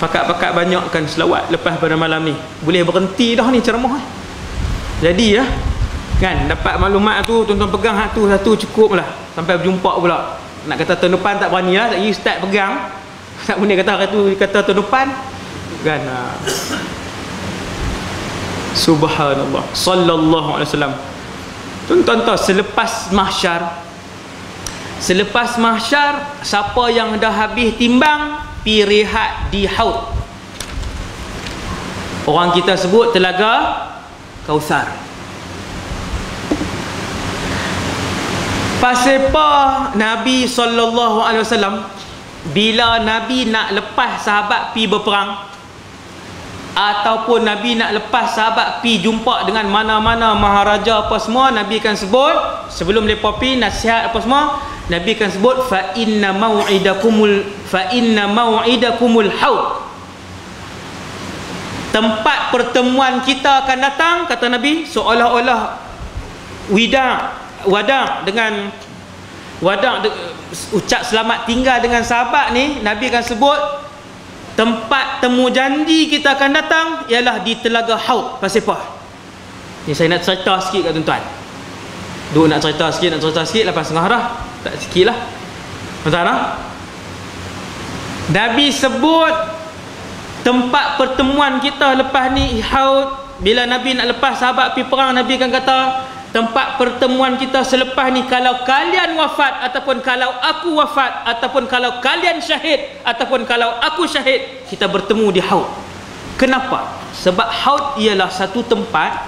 Pakat-pakat banyakkan selawat lepas pada malam ni. Boleh berhenti dah ni ceramah. Jadi lah, kan, dapat maklumat tu, tuan-tuan pegang satu cukup lah. Sampai berjumpa pula. Nak kata tahun depan tak berani lah, tak pergi start pegang. Tak boleh kata tahun depan. Kan. Subhanallah. Sallallahu alaihi wasallam. Tuan-tuan tahu, selepas mahsyar, siapa yang dah habis timbang, pi rehat di haud. Orang kita sebut Telaga Kausar. Pasal apa Nabi sallallahu alaihi wasallam bila Nabi nak lepas sahabat pi berperang, ataupun Nabi nak lepas sahabat pi jumpa dengan mana-mana maharaja apa semua, Nabi akan sebut sebelum mereka pi nasihat apa semua, Nabi akan sebut fa inna mau'idakumul haud. Tempat pertemuan kita akan datang, kata Nabi, seolah-olah wada dengan ucap selamat tinggal dengan sahabat ni. Nabi akan sebut tempat temu janji kita akan datang ialah di Telaga Haud. Pasal apa? Ni saya nak cerita sikit kat tuan-tuan. Nak cerita sikit lepas setengah dah. Tak sikit lah. Tuan-tuan lah. Nabi sebut tempat pertemuan kita lepas ni Haud. Bila Nabi nak lepas sahabat pergi perang, Nabi akan kata tempat pertemuan kita selepas ni, kalau kalian wafat, ataupun kalau aku wafat, ataupun kalau kalian syahid, ataupun kalau aku syahid, kita bertemu di Haud. Kenapa? Sebab Haud ialah satu tempat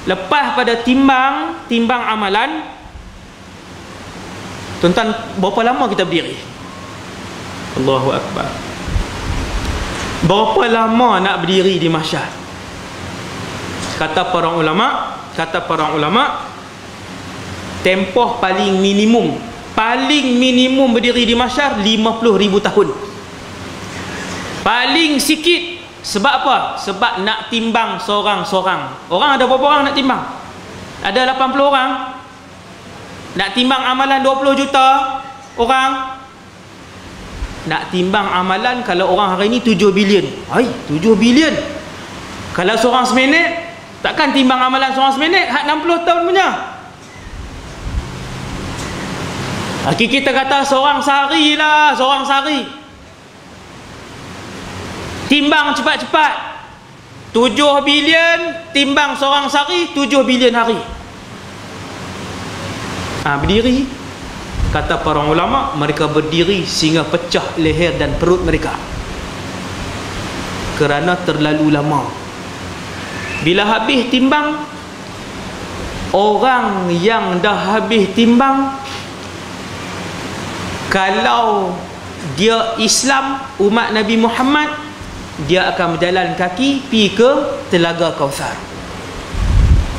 lepas pada timbang amalan. Tuan-tuan, berapa lama kita berdiri? Allahu Akbar. Berapa lama nak berdiri di mahsyar? Kata para ulama, tempoh paling minimum berdiri di mahsyar 50,000 tahun. Paling sikit. Sebab apa? Sebab nak timbang seorang-seorang. Orang ada berapa orang nak timbang? Ada 80 orang. Nak timbang amalan 20 juta orang. Nak timbang amalan kalau orang hari ni 7 bilion. 7 bilion. Kalau seorang seminit, takkan timbang amalan seorang seminit, hak 60 tahun punya. Kita kata seorang sehari lah, seorang sehari. Timbang cepat-cepat. 7 bilion timbang seorang sehari, 7 bilion hari. Berdiri. Kata para ulama, mereka berdiri sehingga pecah leher dan perut mereka. Kerana terlalu lama. Bila habis timbang, orang yang dah habis timbang, kalau dia Islam, umat Nabi Muhammad, dia akan berjalan kaki pergi ke Telaga Kausar.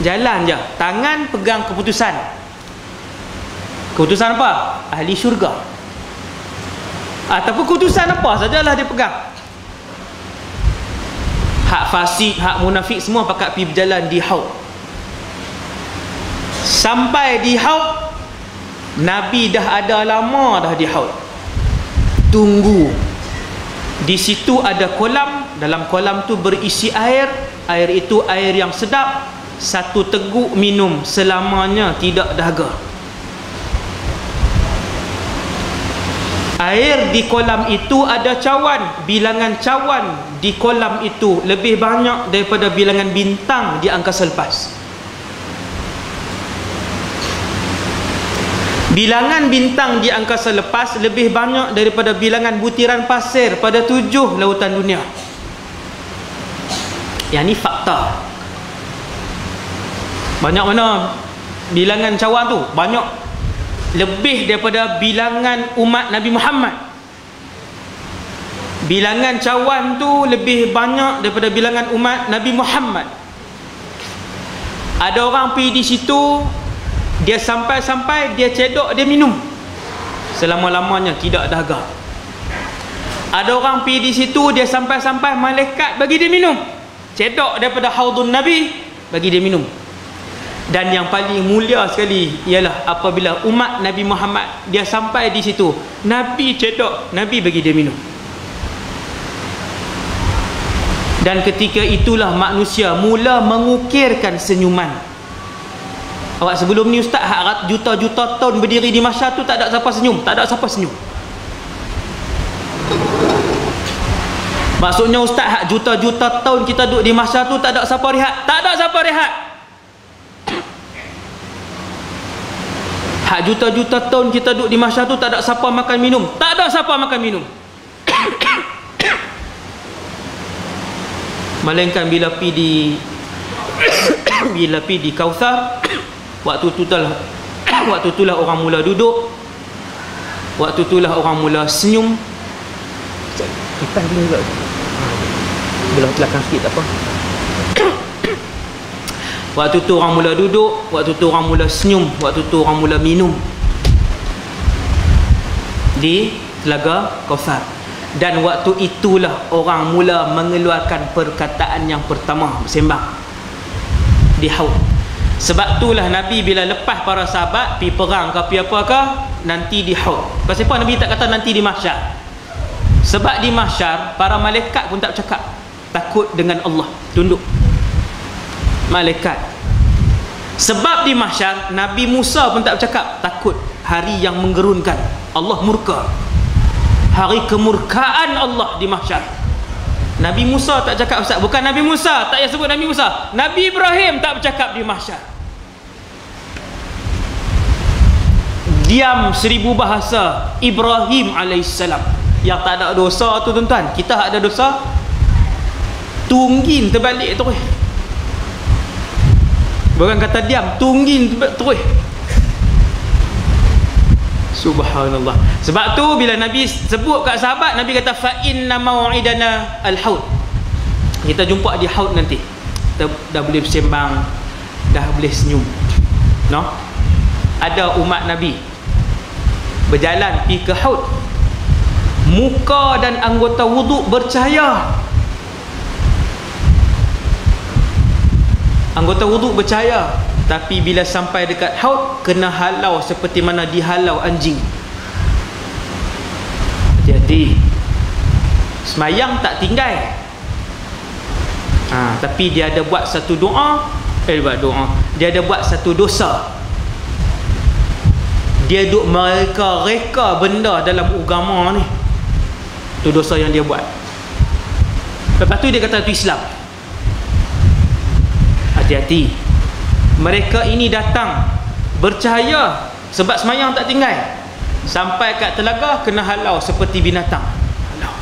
Jalan je, tangan pegang keputusan. Keputusan apa? Ahli syurga. Ataupun keputusan apa sajalah dia pegang. Hak fasik, hak munafik, semua pakat pergi berjalan di Haud. Sampai di Haud, Nabi dah ada lama dah di Haud. Tunggu. Di situ ada kolam. Dalam kolam tu berisi air. Air itu air yang sedap. Satu teguk minum selamanya tidak dahaga. Air di kolam itu ada cawan. Bilangan cawan di kolam itu lebih banyak daripada bilangan bintang di angkasa lepas. Bilangan bintang di angkasa lepas lebih banyak daripada bilangan butiran pasir pada 7 lautan dunia. Yang ni fakta. Banyak mana bilangan cawan tu? Banyak. lebih daripada bilangan umat Nabi Muhammad. Bilangan cawan tu lebih banyak daripada bilangan umat Nabi Muhammad. Ada orang pergi di situ, dia sampai-sampai dia cedok, dia minum selama-lamanya, tidak dahaga. Ada orang pergi di situ, dia sampai-sampai malaikat bagi dia minum, cedok daripada haudun Nabi, bagi dia minum. Dan yang paling mulia sekali ialah apabila umat Nabi Muhammad dia sampai di situ, Nabi cedok, Nabi bagi dia minum. Dan ketika itulah manusia mula mengukirkan senyuman. Awak sebelum ni ustaz, hak juta-juta tahun berdiri di mahsyar tu tak ada siapa senyum, tak ada siapa senyum. Maksudnya ustaz, hak juta-juta tahun kita duduk di mahsyar tu tak ada siapa rehat, tak ada siapa rehat. Hak juta-juta tahun kita duduk di mahsyar tu tak ada siapa makan minum, tak ada siapa makan minum. Melainkan bila pi di Kautsar, waktu itulah orang mula duduk, waktu itulah orang mula senyum. Kita juga belah belakang sikit tak apa. Waktu tu orang mula duduk, waktu tu orang mula senyum, waktu tu orang mula minum di Telaga Kautsar. Dan waktu itulah orang mula mengeluarkan perkataan yang pertama bersembang di haud. Sebab itulah Nabi bila lepas para sahabat pi perang ke pi apakah, nanti di haud. Pasal apa Nabi tak kata nanti di mahsyar? Sebab di mahsyar para malaikat pun tak bercakap, takut dengan Allah, tunduk malaikat. Sebab di mahsyar Nabi Musa pun tak bercakap, takut hari yang menggerunkan, Allah murka, hari kemurkaan Allah di mahsyar. Nabi Musa tak cakap ustaz, bukan Nabi Musa, tak payah sebut Nabi Musa, Nabi Ibrahim tak bercakap di mahsyar. Diam 1000 bahasa Ibrahim alaihissalam. Yang tak ada dosa tu tuan-tuan, kita ada dosa, tunggin terbalik terus. Bukan kata diam, tunggin terus. Subhanallah. Sebab tu bila Nabi sebut kat sahabat, Nabi kata fa inna mau'idana al-haud. Kita jumpa di haud nanti. Kita dah boleh bersembang, dah boleh senyum. No? Ada umat Nabi berjalan pergi ke haud. Muka dan anggota wuduk bercahaya. Anggota wuduk bercahaya, tapi bila sampai dekat haud kena halau seperti mana dihalau anjing. Jadi semayang tak tinggal, tapi dia ada buat satu doa, dia ada buat satu dosa. Dia duk mereka-reka benda dalam agama ni. Itu dosa yang dia buat. Lepas tu dia kata itu Islam. Hati-hati. Mereka ini datang bercahaya sebab semayang tak tinggal, sampai kat telaga kena halau seperti binatang. Halau.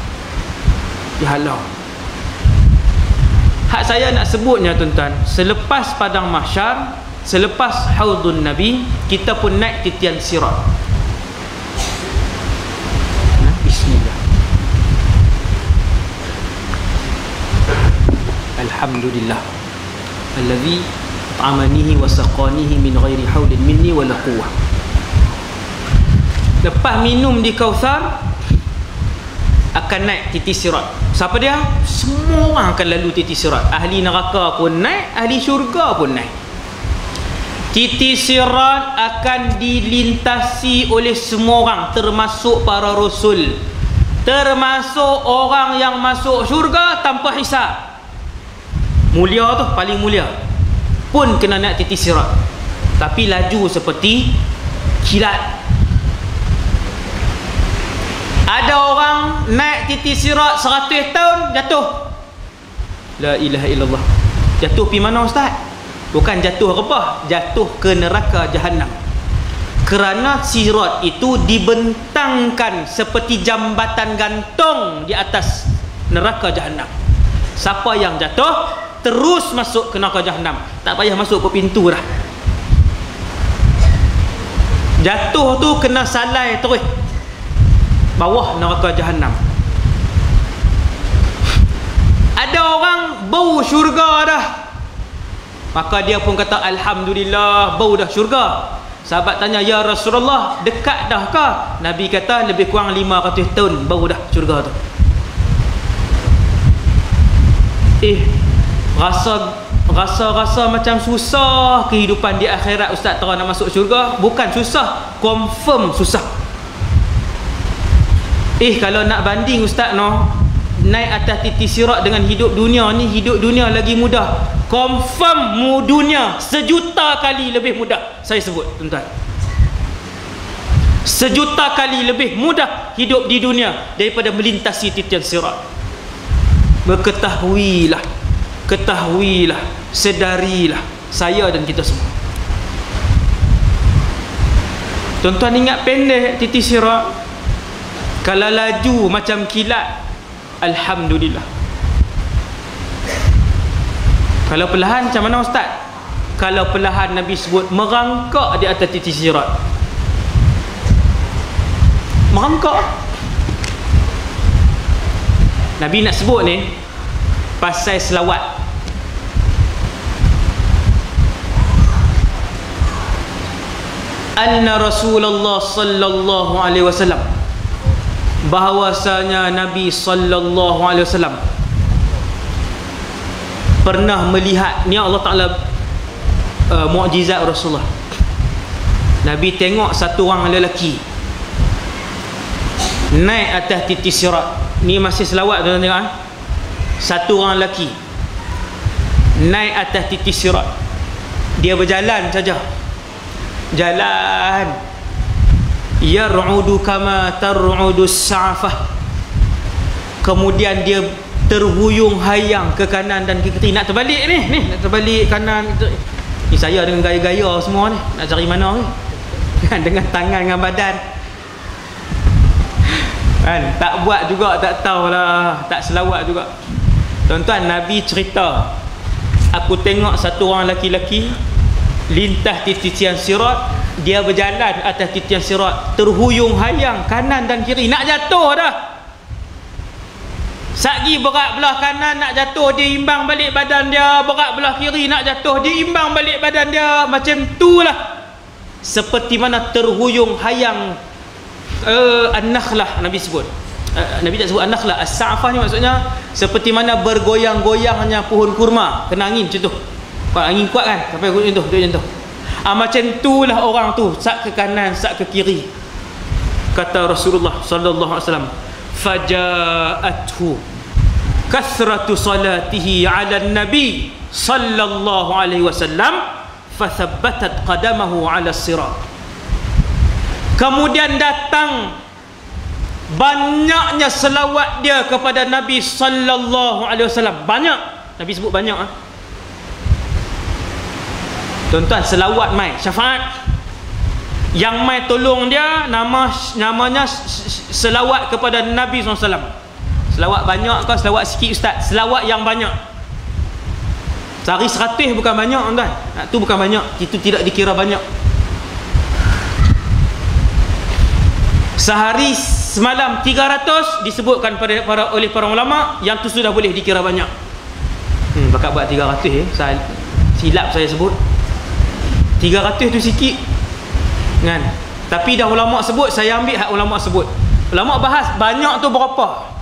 Dihalau. Hak saya nak sebutnya tuan-tuan, selepas padang mahsyar, selepas haudun Nabi, kita pun naik titian sirat. Bismillah. Alhamdulillah allazi amanihi wa saqanihi min ghairi haulin minni wala quwwah. Lepas minum di Kautsar akan naik titi sirat. Siapa dia? Semua orang akan lalu titi sirat. Ahli neraka pun naik, ahli syurga pun naik. Titi sirat akan dilintasi oleh semua orang, termasuk para rasul, termasuk orang yang masuk syurga tanpa hisab. Mulia tu, paling mulia pun kena naik titi sirat, tapi laju seperti kilat. Ada orang naik titi sirat 100 tahun jatuh. La ilaha illallah. Jatuh pi mana ustaz? Bukan jatuh rebah, jatuh ke neraka Jahannam. Kerana sirat itu dibentangkan seperti jambatan gantung di atas neraka Jahannam. Siapa yang jatuh terus masuk ke neraka Jahannam, tak payah masuk ke pintu dah. Jatuh tu kena salai terus bawah neraka Jahannam. Ada orang bau syurga dah, maka dia pun kata alhamdulillah, bau dah syurga. Sahabat tanya, ya Rasulullah, dekat dah ke? Nabi kata lebih kurang 500 tahun bau dah syurga tu. Rasa macam susah kehidupan di akhirat ustaz, terang nak masuk syurga. Bukan susah, confirm susah. Kalau nak banding ustaz naik atas titi sirat dengan hidup dunia ni, hidup dunia lagi mudah. Confirm dunia 1 juta kali lebih mudah. Saya sebut tuan-tuan, 1 juta kali lebih mudah hidup di dunia daripada melintasi titian sirat. Berketahuilah, ketahuilah, sedarilah, saya dan kita semua. Tuan-tuan ingat pendek titi sirat. Kalau laju macam kilat, alhamdulillah. Kalau perlahan macam mana ustaz? Kalau perlahan Nabi sebut merangkak di atas titi sirat. Merangkak. Nabi nak sebut ni pasal selawat. Anna Rasulullah sallallahu alaihi wasallam, bahawasanya Nabi sallallahu alaihi wasallam pernah melihat, ni Allah Taala mukjizat Rasulullah. Nabi tengok satu orang lelaki naik atas titi sirat. Ni masih selawat tuan-tuan tengok. Satu orang lelaki naik atas titi sirat. Dia berjalan saja, jalan, yar'udu kama tar'udu as-sa'afah. Kemudian dia terhuyung hayang ke kanan dan ke kiri. Nak terbalik ni nak terbalik kanan. Ni saya dengan gaya-gaya semua ni, nak cari mana ni kan, dengan tangan dengan badan kan, tak buat juga, tak tahulah, tak selawat juga. Tuan-tuan, Nabi cerita, aku tengok satu orang laki-laki lintas titian sirat. Dia berjalan atas titian sirat, terhuyung hayang kanan dan kiri, nak jatuh dah. Sagi berat belah kanan nak jatuh, dia imbang balik badan dia. Berat belah kiri nak jatuh, dia imbang balik badan dia. Macam itulah, seperti mana terhuyung hayang an-nakhlah. Nabi sebut, Nabi tak sebut an-nakhlah, as-sa'afah ni maksudnya seperti mana bergoyang-goyangnya pohon kurma kena angin macam tu. Angin kuat kan, sampai macam tu, macam tu. Macam itulah orang tu, sak ke kanan, sak ke kiri. Kata Rasulullah sallallahu alaihi wasallam, faja'athu kathratu salatihi 'ala an-nabi sallallahu alaihi wasallam fathabbatat qadamahu 'ala as-sirat. Kemudian datang banyaknya selawat dia kepada Nabi sallallahu alaihi wasallam. Banyak, Nabi sebut banyak. Tuan-tuan, selawat mai syafaat. Yang mai tolong dia namanya selawat kepada Nabi SAW. Selawat banyak ke selawat sikit ustaz? Selawat yang banyak. Sehari 100 bukan banyak tuan-tuan. Itu bukan banyak, itu tidak dikira banyak. Sehari semalam 300 disebutkan oleh para ulama, yang tu sudah boleh dikira banyak. Bakat buat 300 silap saya sebut. 300 tu sikit kan? Tapi dah ulama sebut, saya ambil hak ulama sebut. Ulama bahas banyak tu berapa.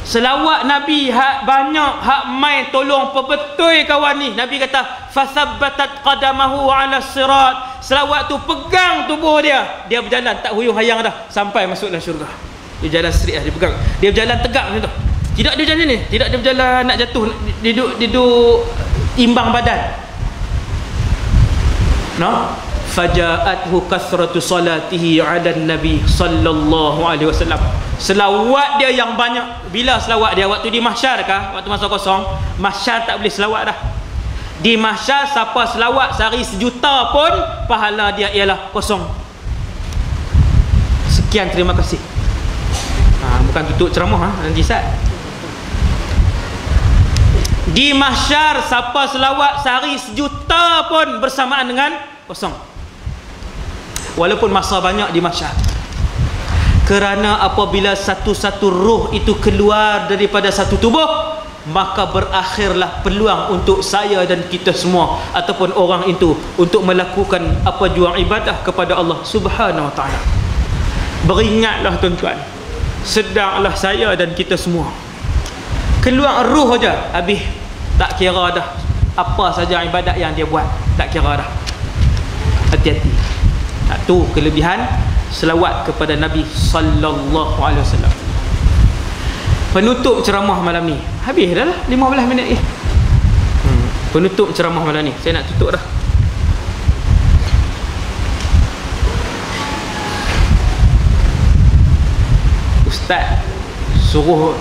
Selawat Nabi hak banyak, hak mai tolong pebetul kawan ni. Nabi kata fasabbatat qadamahu 'ala sirat. Selawat tu pegang tubuh dia. Dia berjalan tak huyung hayang dah sampai masuk dalam syurga. Dia jalan straight, dia pegang. Dia berjalan tegak macam tu. Tidak dia jalan ni, tidak dia berjalan nak jatuh, duduk imbang badan. Faja'athu kathratu salatihi 'ala an-nabi sallallahu alaihi wasallam. Selawat dia yang banyak. Bila selawat dia? Waktu di mahsyar kah? Waktu masa kosong? Mahsyar tak boleh selawat dah. Di mahsyar siapa selawat sehari 1 juta pun pahala dia ialah kosong. Sekian, terima kasih. Bukan tutup ceramah nanti Ustaz. Di mahsyar siapa selawat sehari 1 juta pun bersamaan dengan kosong. walaupun masa banyak di mahsyar. Kerana apabila satu-satu roh itu keluar daripada satu tubuh, maka berakhirlah peluang untuk saya dan kita semua ataupun orang itu untuk melakukan apa jua ibadah kepada Allah Subhanahu wa taala. Beringatlah tuan-tuan, sedanglah saya dan kita semua keluar roh aja, habis tak kira dah apa saja ibadat yang dia buat, tak kira dah. Hati-hati. Tu kelebihan selawat kepada Nabi sallallahu alaihi wasallam. Penutup ceramah malam ni. Habis dah lah 15 minit ni. Penutup ceramah malam ni. Saya nak tutup dah. Ustaz suruh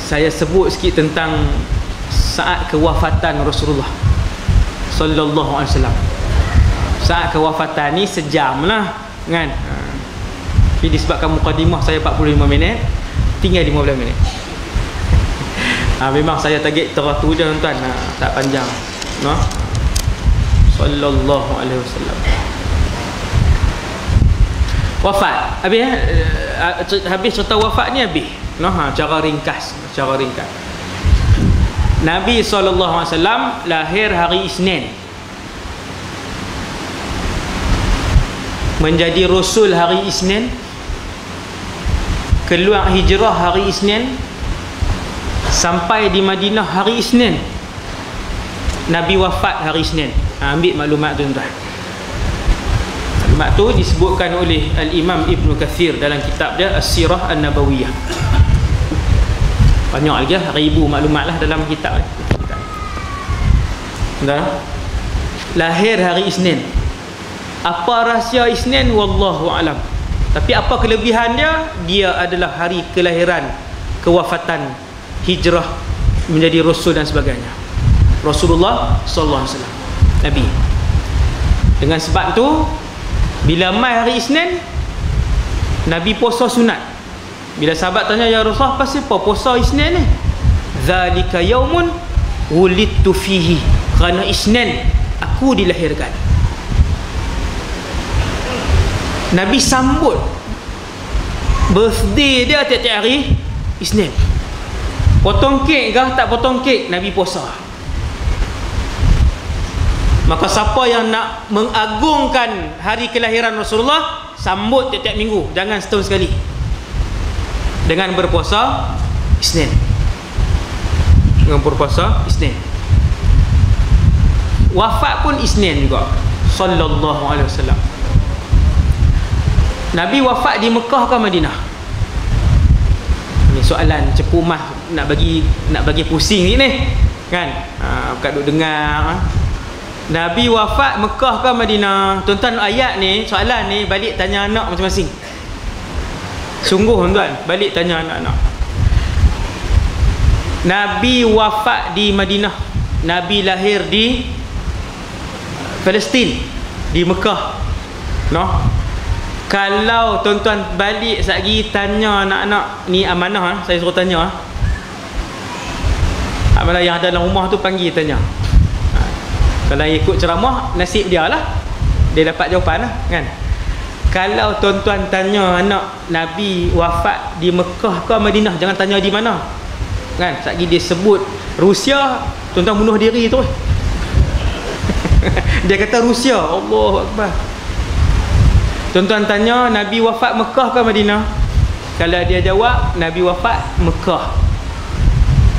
saya sebut sikit tentang saat kewafatan Rasulullah sallallahu alaihi wasallam. Saat kewafatan ni sejam lah kan. Tapi disebabkan mukadimah saya 45 minit, tinggal 15 minit. Memang saya target teratur je tuan-tuan, tak panjang. Sallallahu alaihi wasallam. Wafat. Habis cerita wafat ni habis. Cara ringkas. Nabi sallallahu alaihi wasallam lahir hari Isnin. Menjadi rasul hari Isnin. Keluar hijrah hari Isnin. Sampai di Madinah hari Isnin. Nabi wafat hari Isnin. Ambil maklumat tu tuan-tuan. Maklumat tu disebutkan oleh Al-Imam Ibn Kathir dalam kitab dia As-Sirah An-Nabawiyah. Banyak lagi lah, ribu maklumat lah dalam kitab ni. Lahir hari Isnin. Apa rahsia Isnin? Wallahu alam. Tapi apa kelebihan dia? Dia adalah hari kelahiran, kewafatan, hijrah menjadi rasul dan sebagainya. Rasulullah sallallahu alaihi wasallam, Nabi. Dengan sebab tu bila mai hari Isnin, Nabi puasa sunat. Bila sahabat tanya, ya Rasulullah, pasal apa puasa Isnin ni? Zalika yaumun wulidtu fihi. Kerana Isnin aku dilahirkan. Nabi sambut birthday dia tiap-tiap hari Isnin. Potong kek ke tak potong kek, Nabi puasa. Maka siapa yang nak mengagungkan hari kelahiran Rasulullah, sambut tiap-tiap minggu, jangan setahun sekali, dengan berpuasa Isnin. Wafat pun Isnin juga sallallahu alaihi wasallam. Nabi wafat di Mekah ke Madinah? Ni soalan cepu mah nak bagi pusing ni kan. Bukan duk dengar. Nabi wafat Mekah ke Madinah? Tuan-tuan, ayat ni, soalan ni balik tanya anak masing-masing. Sungguh tuan, balik tanya anak-anak. Nabi wafat di Madinah, Nabi lahir di Palestin, di Mekah. Kalau tuan-tuan balik sekali tanya anak-anak, ni amanah saya suruh tanya. Amanah yang ada dalam rumah tu panggil tanya. Kalau ikut ceramah, nasib dia lah, dia dapat jawapan lah kan. Kalau tuan-tuan tanya anak, Nabi wafat di Mekah ke Madinah, jangan tanya di mana kan. Sekali dia sebut Rusia, tuan-tuan bunuh diri tu. Dia kata Rusia, Allahu Akbar. Tuan-tuan tanya Nabi wafat Mekah ke Madinah, kalau dia jawab Nabi wafat Mekah,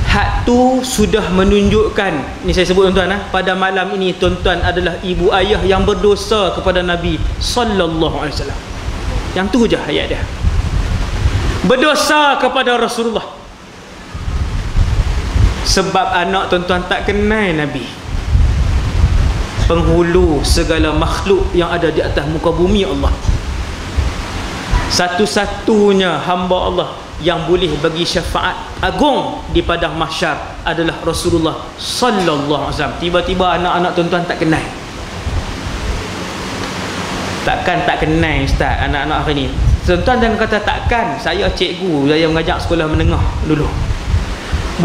hak tu sudah menunjukkan, ni saya sebut tuan-tuan, pada malam ini tuan-tuan adalah ibu ayah yang berdosa kepada Nabi sallallahu alaihi wasallam. Yang tu je ayat dia. Berdosa kepada Rasulullah sebab anak tuan-tuan tak kenal Nabi, penghulu segala makhluk yang ada di atas muka bumi Allah. Satu-satunya hamba Allah yang boleh bagi syafaat agung di padang mahsyar adalah Rasulullah sallallahu alaihi wasallam. Tiba-tiba anak-anak tuan-tuan tak kenal. Takkan tak kenal ustaz anak-anak hari ni. Tuan-tuan jangan kata takkan. Saya cikgu, saya mengajar sekolah menengah dulu.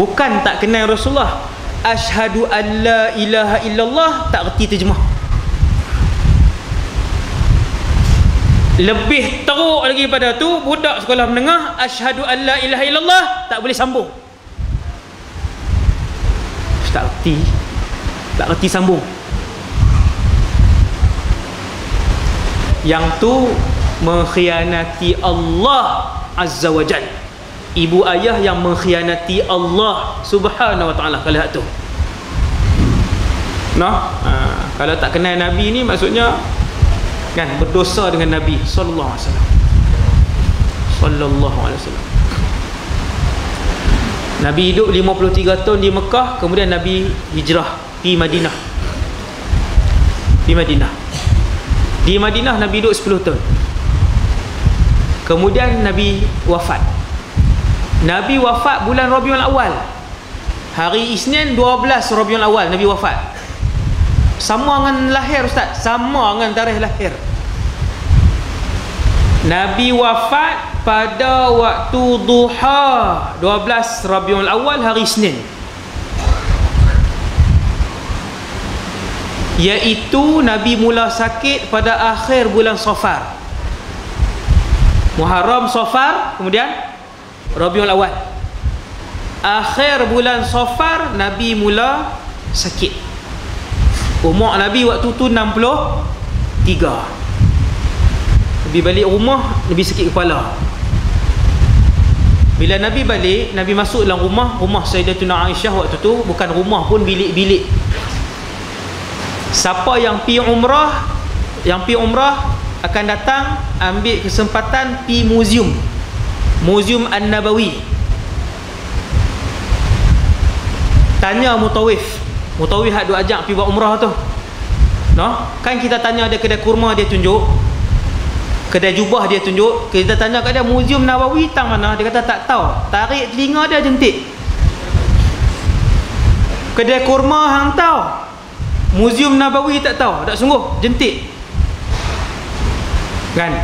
Bukan tak kenal Rasulullah. Asyhadu an la ilaha illallah tak erti terjemah. Lebih teruk lagi pada tu, budak sekolah menengah asyhadu an la ilaha illallah tak boleh sambung. Tak reti sambung. Yang tu mengkhianati Allah Azza wa Jal. Ibu ayah yang mengkhianati Allah Subhanahu wa ta'ala. Kalau tu kalau tak kenal Nabi ni, maksudnya kan berdosa dengan Nabi sallallahu alaihi wasallam. Sallallahu alaihi wasallam. Nabi hidup 53 tahun di Mekah, kemudian Nabi hijrah di Madinah. Di Madinah Nabi hidup 10 tahun. Kemudian Nabi wafat. Nabi wafat bulan Rabiul Awal. Hari Isnin 12 Rabiul Awal Nabi wafat. Sama dengan lahir, Ustaz. Sama dengan tarikh lahir. Nabi wafat pada waktu duha 12 Rabiul Awal hari Isnin, iaitu Nabi mula sakit pada akhir bulan Safar. Muharram, Safar, kemudian Rabiul Awal. Akhir bulan Safar Nabi mula sakit. Umur Nabi waktu tu 63. Nabi balik rumah, Nabi sakit kepala. Bila Nabi balik, Nabi masuk dalam rumah Sayyidatuna Aisyah waktu tu, bukan rumah pun, bilik-bilik. Siapa yang pi umrah akan datang ambil kesempatan pi Muzium An-Nabawi. Tanya mutawif hak duk ajak pi buat umrah tu. Kan kita tanya dia kedai kurma, dia tunjuk. Kedai jubah dia tunjuk. Kita tanya kat dia Muzium Nabawi tang mana, dia kata tak tahu. Tarik telinga dia jentik. Kedai kurma hang tahu, Muzium Nabawi tak tahu. Tak sungguh jentik. Kan?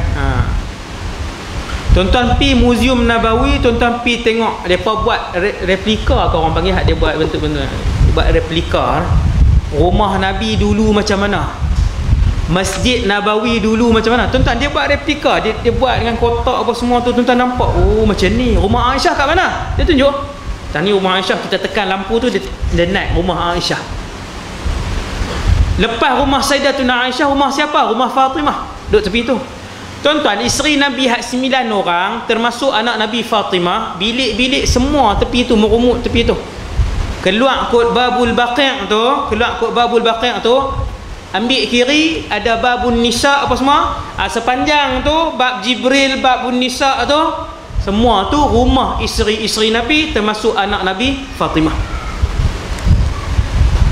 Tuan-tuan pi Muzium Nabawi, tuan-tuan pi tengok depa buat replika, ke orang panggil hak dia buat bentuk-bentuk. Buat replika rumah Nabi dulu macam mana, Masjid Nabawi dulu macam mana. Tuan-tuan, dia buat replika, dia buat dengan kotak apa semua tu. Tuan-tuan nampak, oh macam ni. Rumah Aisyah kat mana? Dia tunjuk. Tani rumah Aisyah, kita tekan lampu tu, dia naik rumah Aisyah. Lepas rumah Sayyidatuna Aisyah, rumah siapa? Rumah Fatimah duduk tepi tu. Tuan-tuan, isteri Nabi 9 orang, termasuk anak Nabi Fatimah, bilik-bilik semua tepi tu, merumut tepi tu. Keluar kot Babul Baqi' tu, ambil kiri ada Babun Nisa apa semua. Sepanjang tu bab Jibril, Babun Nisa tu, semua tu rumah isteri-isteri Nabi, termasuk anak Nabi Fatimah.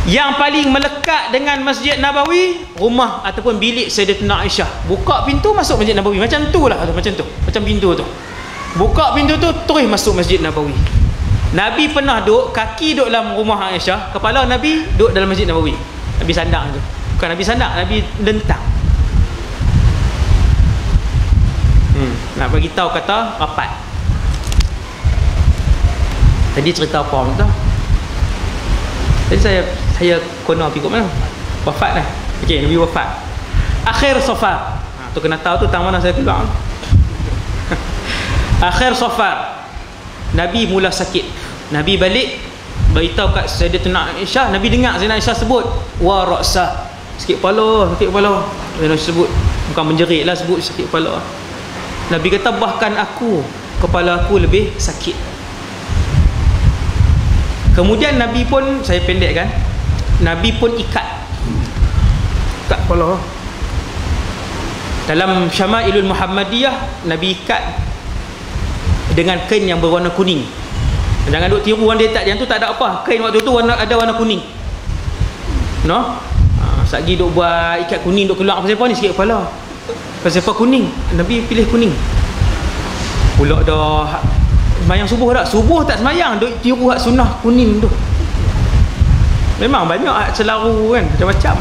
Yang paling melekat dengan Masjid Nabawi, rumah ataupun bilik Sayyidatuna Aisyah. Buka pintu masuk Masjid Nabawi, macam tu lah, macam tu, macam pintu tu. Buka pintu tu terus masuk Masjid Nabawi. Nabi pernah duduk, kaki duduk dalam rumah Aisyah, kepala Nabi duduk dalam Masjid Nabawi. Nabi sandang tu. Bukan Nabi sandang, Nabi lentang. Nak bagi tahu kata rapat. Tadi cerita apa tu? Tadi saya kono pergi kat mana? Wafat dah. Okey, Nabi wafat. Akhir Safar. Tu kena tahu tu tang mana saya keluar. Akhir Safar. Nabi mula sakit. Nabi balik beritahu kat Sayyidatuna Aisyah. Nabi dengar Sayyidatuna Aisyah sebut wa ra'sah, sakit kepala. Sayyidatuna Aisyah sebut, bukan menjerit lah, sebut sakit kepala. Nabi kata bahkan kepala aku lebih sakit. Kemudian Nabi pun, saya pendekkan, Nabi pun ikat kepala. Dalam Syama'ilul Muhammadiyah, Nabi ikat dengan kain yang berwarna kuning. Jangan duk tiru orang dia tak, yang tu tak ada apa. Kain waktu tu ada warna kuning. Satgi duk buat ikat kuning, duk keluar pasal apa ni sikit kepala. Pasal apa kuning? Nabi pilih kuning. Pula dah sembahyang subuh tak? Subuh tak sembahyang, duk tiru hak sunnah kuning tu. Memang banyak hak celaru kan, macam-macam.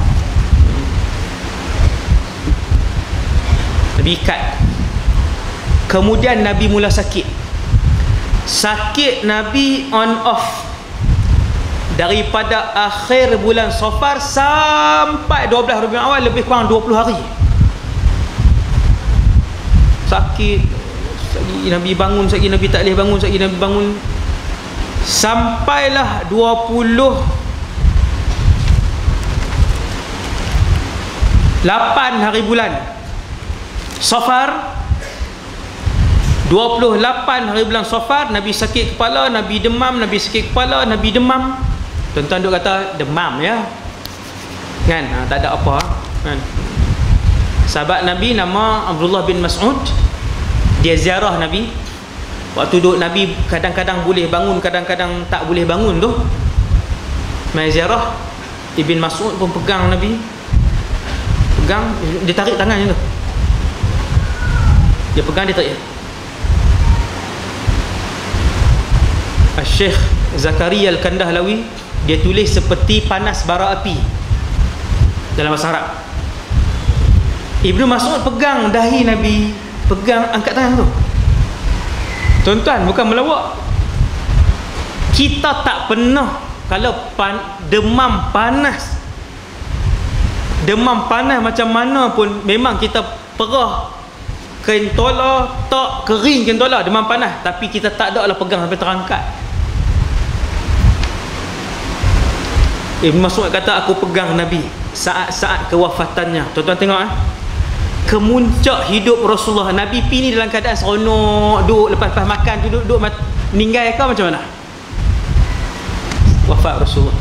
Nabi ikat. Kemudian Nabi mula sakit. Sakit Nabi on off daripada akhir bulan Safar sampai 12 Rabiul Awal, lebih kurang 20 hari. sakit, sekali Nabi bangun, sekali Nabi tak boleh bangun, sekali Nabi bangun, sampailah 28 hari bulan Safar. 28 hari bulan Safar, Nabi sakit kepala, Nabi demam, Nabi sakit kepala, Nabi demam. Tuan-tuan duk kata demam ya, kan? Tak ada apa kan. Sahabat Nabi nama Abdullah bin Mas'ud, dia ziarah Nabi. Waktu duduk Nabi kadang-kadang boleh bangun, kadang-kadang tak boleh bangun tu, mai ziarah. Ibn Mas'ud pun pegang Nabi, pegang, dia tarik tangannya tu, dia pegang, dia tarik. Syekh Zakaria Al-Kandahlawi, dia tulis seperti panas bara api dalam bahasa Arab. Ibnu Mas'ud pegang dahi Nabi, pegang, angkat tangan tu. Tuan-tuan, bukan melawak. Kita tak pernah, kalau demam panas macam mana pun, memang kita perah kain tola, tak kering kain tola, demam panas, tapi kita tak ada lah pegang sampai terangkat. Ibn Mas'ud kata, aku pegang Nabi saat-saat kewafatannya. Tuan-tuan tengok kemuncak hidup Rasulullah. Nabi pi ni dalam keadaan seronok, duduk lepas makan, duduk meninggal ke macam mana? Wafat Rasulullah.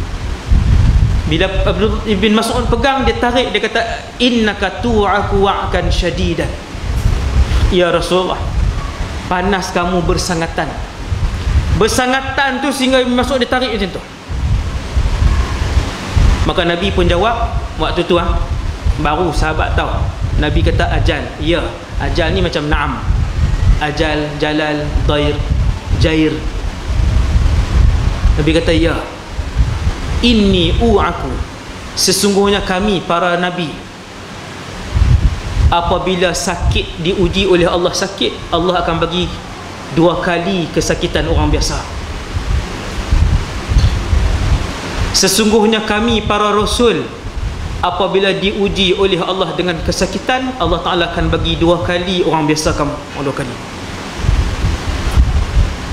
Bila Ibn Mas'ud pegang, dia tarik, dia kata, innaka tu'aku wa'kan syadidan. Ya Rasulullah, panas kamu bersangatan. Bersangatan tu sehingga Ibn Mas'ud dia tarik macam tu. Maka Nabi pun jawab waktu tu baru sahabat tahu. Nabi kata ajal. Ya, ajal ni macam na'am. Ajal, jalal, dair, jair. Nabi kata ya. Inni u'aku, sesungguhnya kami para nabi, apabila sakit, diuji oleh Allah sakit, Allah akan bagi 2 kali kesakitan orang biasa. Sesungguhnya kami para rasul, apabila diuji oleh Allah dengan kesakitan, Allah Ta'ala akan bagi 2 kali orang biasa kamu, 2 kali.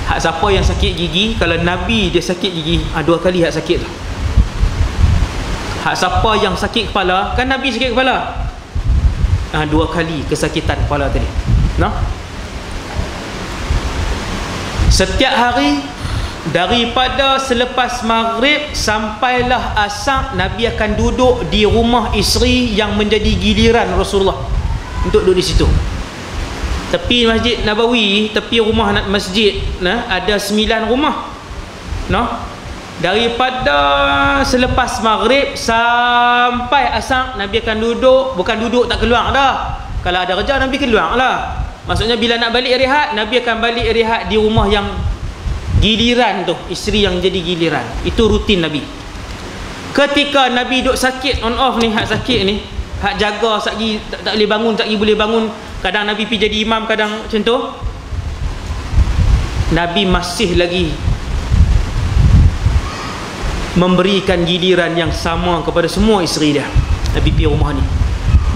Hak siapa yang sakit gigi, kalau Nabi dia sakit gigi, 2 kali hak sakit lah. Hak siapa yang sakit kepala, kan Nabi sakit kepala, 2 kali kesakitan kepala tadi. Nah, setiap hari daripada selepas maghrib sampailah asar, Nabi akan duduk di rumah isteri yang menjadi giliran Rasulullah untuk duduk di situ. Tepi Masjid Nabawi, tepi rumah masjid, ada 9 rumah. Daripada selepas maghrib sampai asar, Nabi akan duduk, bukan duduk tak keluar dah. Kalau ada kerja Nabi keluar lah. Maksudnya bila nak balik rehat, Nabi akan balik rehat di rumah yang giliran tu, isteri yang jadi giliran. Itu rutin Nabi. Ketika Nabi duk sakit on off ni, hak sakit ni, hak jaga satgi tak boleh bangun, tak boleh bangun, kadang Nabi pergi jadi imam, kadang macam tu, Nabi masih lagi memberikan giliran yang sama kepada semua isteri dia. Nabi pergi rumah ni,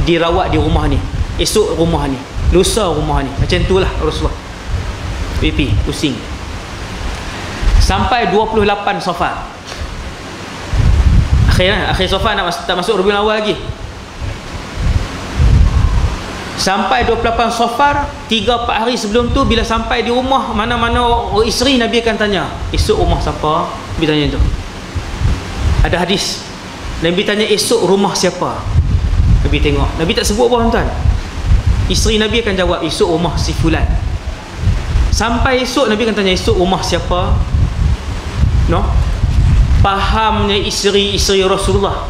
dirawat di rumah ni, esok rumah ni, lusa rumah ni, macam itulah Rasulullah. Pipi pusing sampai 28 Safar. Akhir Safar tak masuk Rabiul Awal lagi. Sampai 28 Safar, 3-4 hari sebelum tu, bila sampai di rumah mana-mana isteri, Nabi akan tanya, esok rumah siapa? Nabi tanya tu. Ada hadis, Nabi tanya esok rumah siapa? Nabi tengok, Nabi tak sebut apa tuan. Isteri Nabi akan jawab, esok rumah si fulan. Sampai esok Nabi akan tanya, esok rumah siapa? Fahamnya isteri-isteri Rasulullah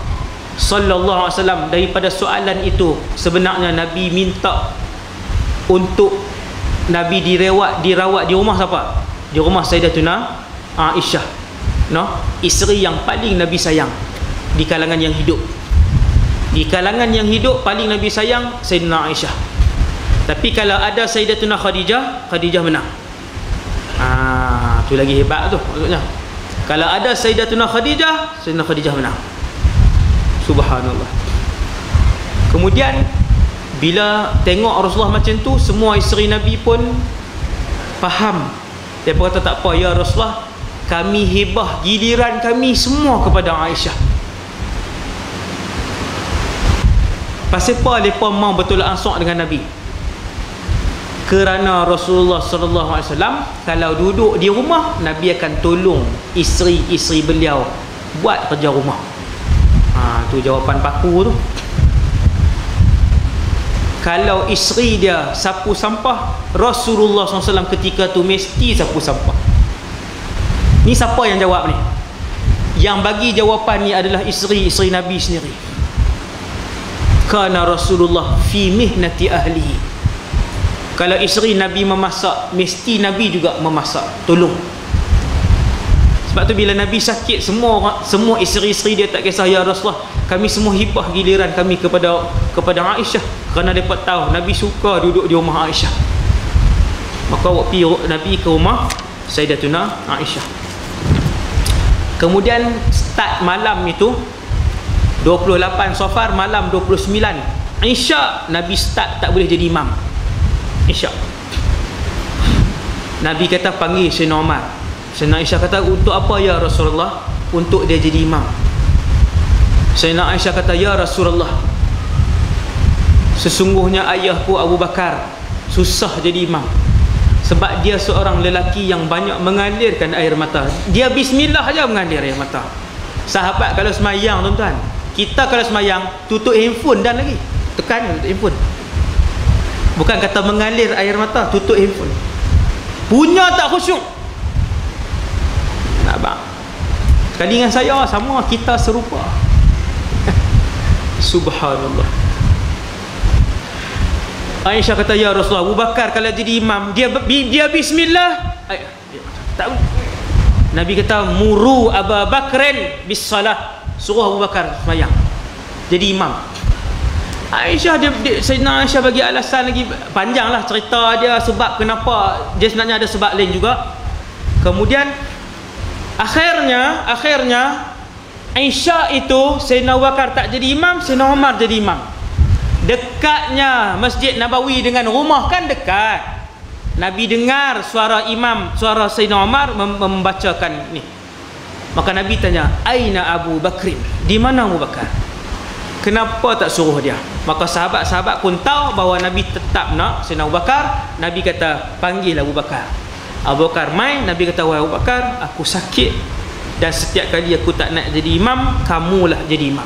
sallallahu alaihi wasallam daripada soalan itu, sebenarnya Nabi minta untuk Nabi dirawat di rumah siapa? Di rumah Sayyidatuna Aisyah, isteri yang paling Nabi sayang di kalangan yang hidup. Di kalangan yang hidup paling Nabi sayang Sayyidina Aisyah. Tapi kalau ada Sayyidatuna Khadijah, Khadijah menang. Tu lagi hebat tu maksudnya. Kalau ada Sayyidatuna Khadijah, Sayyidina Khadijah menang. Subhanallah. Kemudian Bila tengok Rasulullah macam tu, semua isteri Nabi pun faham. Dia kata, tak apa ya Rasulullah, kami hibah giliran kami semua kepada Aisyah. Pasal apa mereka mau betul ansur dengan Nabi? Kerana Rasulullah SAW kalau duduk di rumah, Nabi akan tolong isteri-isteri beliau buat kerja rumah. Tu jawapan paku tu. Kalau isteri dia sapu sampah, Rasulullah SAW ketika tu mesti sapu sampah. Ni siapa yang jawab ni? Yang bagi jawapan ni adalah isteri-isteri Nabi sendiri. Kana Rasulullah fi mihnati ahlihi. Kalau isteri Nabi memasak, mesti Nabi juga memasak, tolong. Sebab tu bila Nabi sakit, semua isteri-isteri dia tak kisah, ya Rasulullah, kami semua hibah giliran kami kepada Aisyah, kerana mereka tahu Nabi suka duduk di rumah Aisyah. Maka waktu Nabi ke rumah Sayyidatuna Aisyah. Kemudian start malam itu 28 Safar, malam 29 Isyak, Nabi start tak boleh jadi imam Isyak. Nabi kata panggil Sayyidina Umar. Sayyidina Aisyah kata, untuk apa ya Rasulullah? Untuk dia jadi imam. Sayyidina Aisyah kata, ya Rasulullah, sesungguhnya ayahku Abu Bakar susah jadi imam, sebab dia seorang lelaki yang banyak mengalirkan air mata. Dia bismillah aja mengalir air mata. Sahabat kalau semayang, tuan-tuan, kita kalau semayang tutup handphone dan lagi tekan tutup handphone. Bukan kata mengalir air mata, tutup handphone. Punya tak khusyuk. Nak bang, sekali dengan saya sama, kita serupa. Subhanallah. Aisyah kata, ya Rasulullah, Abu Bakar kalau jadi imam, dia bismillah. Tak. Nabi kata, muru Abu Bakrin bis salah. Suruh Abu Bakar semayang jadi imam. Sayyidina Aisyah bagi alasan lagi, panjanglah cerita dia sebab kenapa. Dia sebenarnya ada sebab lain juga. Kemudian akhirnya Aisyah itu, Sayyidina Abu Bakar tak jadi imam, Sayyidina Umar jadi imam. Dekatnya Masjid Nabawi dengan rumah kan dekat. Nabi dengar suara imam, suara Sayyidina Umar membacakan ni. Maka Nabi tanya, aina Abu Bakrin? Di mana Abu Bakar? Kenapa tak suruh dia? Maka sahabat-sahabat pun tahu bahawa Nabi tetap nak Sayyidina Abu Bakar. Nabi kata, panggil Abu Bakar. Abu Bakar main. Nabi kata, wahai Abu Bakar, aku sakit, dan setiap kali aku tak nak jadi imam, kamulah jadi imam.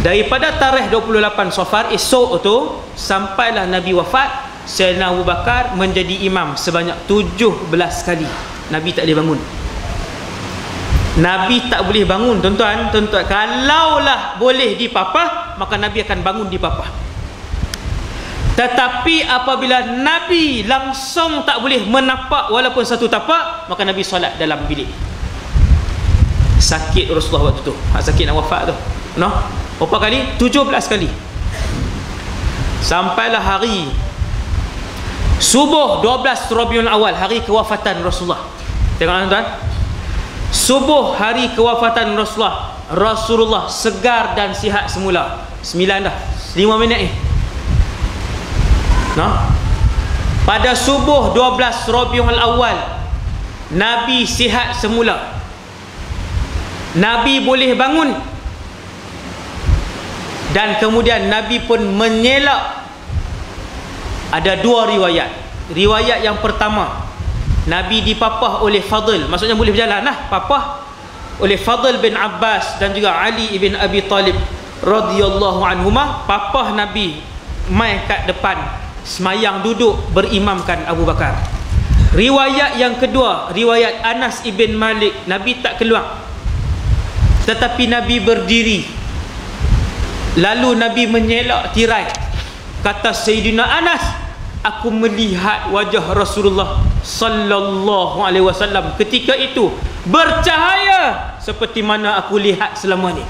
Daripada tarikh 28 Safar, esok tu, sampailah Nabi wafat, Sayyidina Abu Bakar menjadi imam sebanyak 17 kali. Nabi tak boleh bangun. Nabi tak boleh bangun, tuan-tuan. Kalaulah boleh dipapah, maka Nabi akan bangun dipapah. Tetapi apabila Nabi langsung tak boleh menapak walaupun satu tapak, maka Nabi solat dalam bilik. Sakit Rasulullah waktu tu, sakit nak wafat tu, no? Berapa kali? 17 kali. Sampailah hari subuh 12 Rabiul Awal, hari kewafatan Rasulullah. Tengok tuan-tuan, subuh hari kewafatan Rasulullah segar dan sihat semula. 9 dah, 5 minit ni, no? Pada subuh 12 Rabiul Awal, Nabi sihat semula. Nabi boleh bangun. Dan kemudian Nabi pun menyelak. Ada dua riwayat. Riwayat yang pertama, Nabi dipapah oleh Fadl, maksudnya boleh berjalan lah, papah oleh Fadl bin Abbas dan juga Ali bin Abi Talib radhiyallahu anhumah. Papah Nabi mai kat depan, semayang duduk berimamkan Abu Bakar. Riwayat yang kedua, riwayat Anas ibn Malik, Nabi tak keluar, tetapi Nabi berdiri. Lalu Nabi menyelak tirai. Kata Sayyidina Anas, aku melihat wajah Rasulullah sallallahu alaihi wasallam ketika itu bercahaya seperti mana aku lihat selama ni.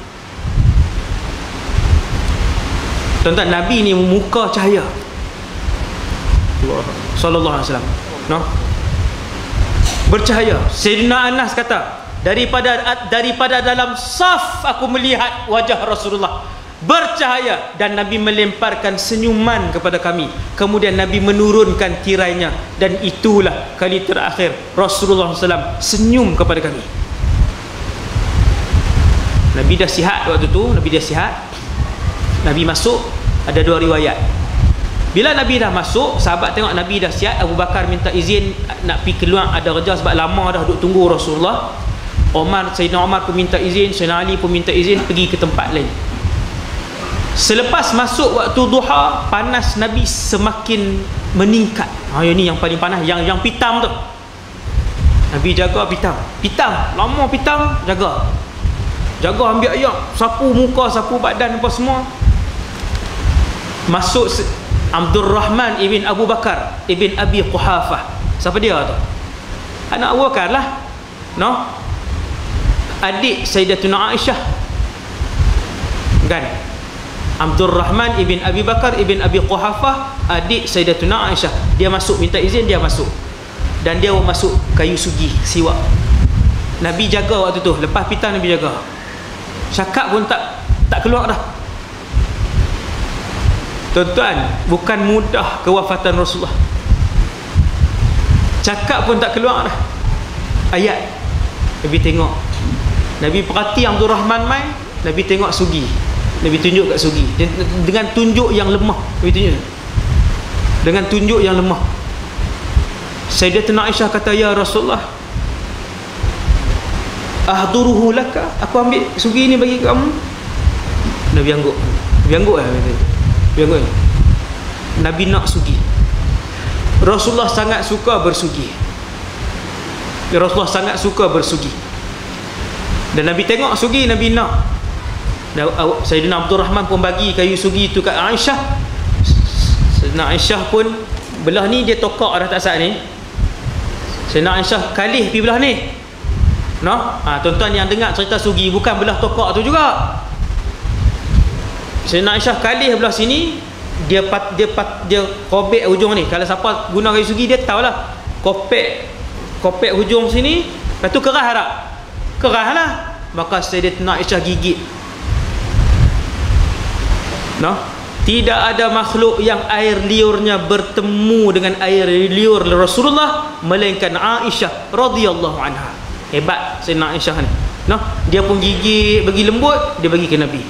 Tuan-tuan, Nabi ni muka cahaya sallallahu alaihi wasallam, no? Bercahaya. Sayyidina Anas kata, daripada dalam saf aku melihat wajah Rasulullah. bercahaya, dan Nabi melemparkan senyuman kepada kami. Kemudian Nabi menurunkan tirainya, dan itulah kali terakhir Rasulullah SAW senyum kepada kami. Nabi dah sihat waktu tu. Nabi dah sihat, Nabi masuk. Ada dua riwayat. Bila Nabi dah masuk, sahabat tengok Nabi dah sihat, Abu Bakar minta izin nak pergi keluar, ada kerja sebab lama dah duduk tunggu Rasulullah. Sayyidina Umar pun minta izin, Sayyidina Ali pun minta izin pergi ke tempat lain. Selepas masuk waktu duha, panas Nabi semakin meningkat. Yang ni yang paling panas, yang pitam tu. Nabi jaga pitam, lama pitam, jaga ambil air, sapu muka, sapu badan apa semua. Masuk Abdul Rahman ibn Abu Bakar ibn Abi Quhafah. Siapa dia tu? Anak Abu Bakar lah, no? Adik Sayyidatuna Aisyah, kan? Abdul Rahman ibn Abi Bakar ibn Abi Quhafah, adik Sayyidatuna Aisyah. Dia masuk, minta izin, dia masuk. Dan dia masuk kayu sugi, siwak. Nabi jaga waktu tu. Lepas pitan Nabi jaga. Cakap pun tak keluar dah. Tuan-tuan, bukan mudah kewafatan Rasulullah. Cakap pun tak keluar dah. Ayat. Nabi tengok. Nabi perhati Abdul Rahman mai, Nabi tengok sugi. Nabi tunjuk kat sugi. Dengan tunjuk yang lemah. Nabi tunjuk. Dengan tunjuk yang lemah. Sayyidatuna Aisyah kata, ya Rasulullah, ahduruhu laka, aku ambil sugi ni bagi kamu. Nabi angguk. Nabi nak sugi. Rasulullah sangat suka bersugi. Dan Nabi tengok sugi, Nabi nak. Sayyidina Abdul Rahman pun bagi kayu sugi tu kat Aisyah. Sayyidina Aisyah pun belah ni dia tokak dah tak sat ni. Sayyidina Aisyah kalih pergi belah ni. Tuan-tuan yang dengar cerita sugi, bukan belah tokak tu juga. Sayyidina Aisyah kalih belah sini, dia kobek hujung ni. Kalau siapa guna kayu sugi, dia tahulah. Kopek hujung sini, lepas tu kerah tak? Kerah lah. Maka Sayyidatuna Aisyah gigit. Tidak ada makhluk yang air liurnya bertemu dengan air liur Rasulullah melainkan Aisyah radhiyallahu anha. Hebat Sayyidina Aisyah ni. Dia pun gigit, bagi lembut, dia bagi ke Nabi.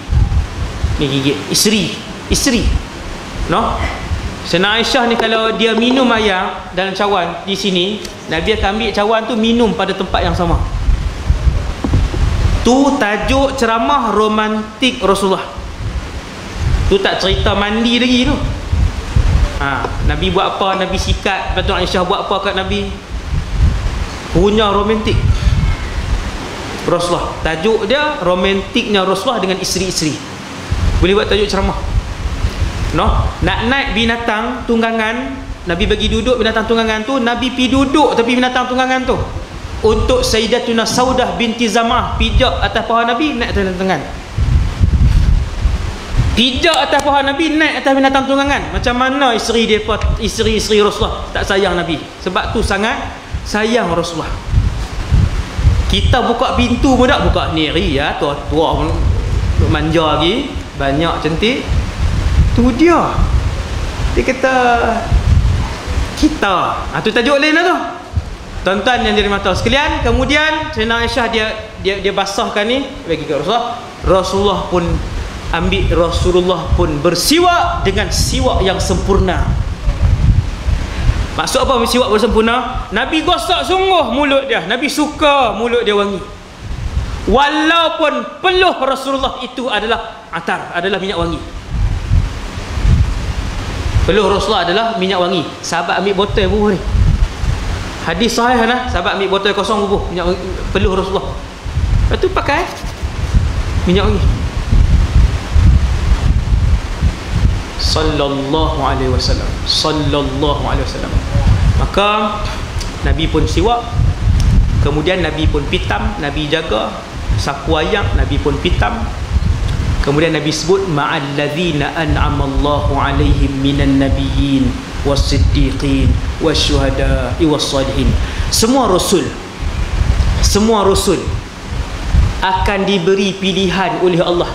Ni gigit isteri. Sayyidina Aisyah ni kalau dia minum air dalam cawan di sini, Nabi akan ambil cawan tu minum pada tempat yang sama. Tu tajuk ceramah romantik Rasulullah. Tu tak cerita mandi lagi tu. Nabi buat apa, Nabi sikat, lepas tu Aisyah buat apa kat Nabi. Punya romantik Rasulullah. Tajuk dia romantiknya Rasulullah dengan isteri-isteri. Boleh buat tajuk ceramah. Nak naik binatang tunggangan, Nabi bagi duduk binatang tunggangan tu, Nabi pi duduk tepi binatang tunggangan tu. Untuk Sayyidatuna Saudah binti Zam'ah pijak atas paha Nabi, naik atas binatang tunggangan. Pijak atas paha Nabi, naik atas binatang tunggangan. Macam mana isteri-isteri Rasulullah tak sayang Nabi? Sebab tu sangat sayang Rasulullah. Kita buka pintu pun tak buka sendiri ya, tua-tua manja lagi, banyak cantik. Tu dia kata kita. Tu tajuk lain lah tu. Tuan-tuan yang dirahmati sekalian, kemudian Sayyidina Aisyah dia basahkan ni bagi ke Rasulullah. Rasulullah pun bersiwak dengan siwak yang sempurna. Maksud apa siwak bersempurna? Nabi gosok sungguh mulut dia. Nabi suka mulut dia wangi. Walaupun peluh Rasulullah itu adalah atar, adalah minyak wangi. Peluh Rasulullah adalah minyak wangi. Sahabat ambil botol bubuh ni. Hadis sahih lah. Sahabat ambil botol kosong bubuh minyak wangi, peluh Rasulullah. Lepas tu pakai minyak wangi. Sallallahu alaihi wasallam. Maka Nabi pun siwak, kemudian Nabi pun pitam, Nabi jaga sapu ayak, Nabi pun pitam. Kemudian Nabi sebut ma'alladzina an'amallahu alaihim minan nabiyyin was-siddiqin wasyuhada'i was-salihin. Semua rasul akan diberi pilihan oleh Allah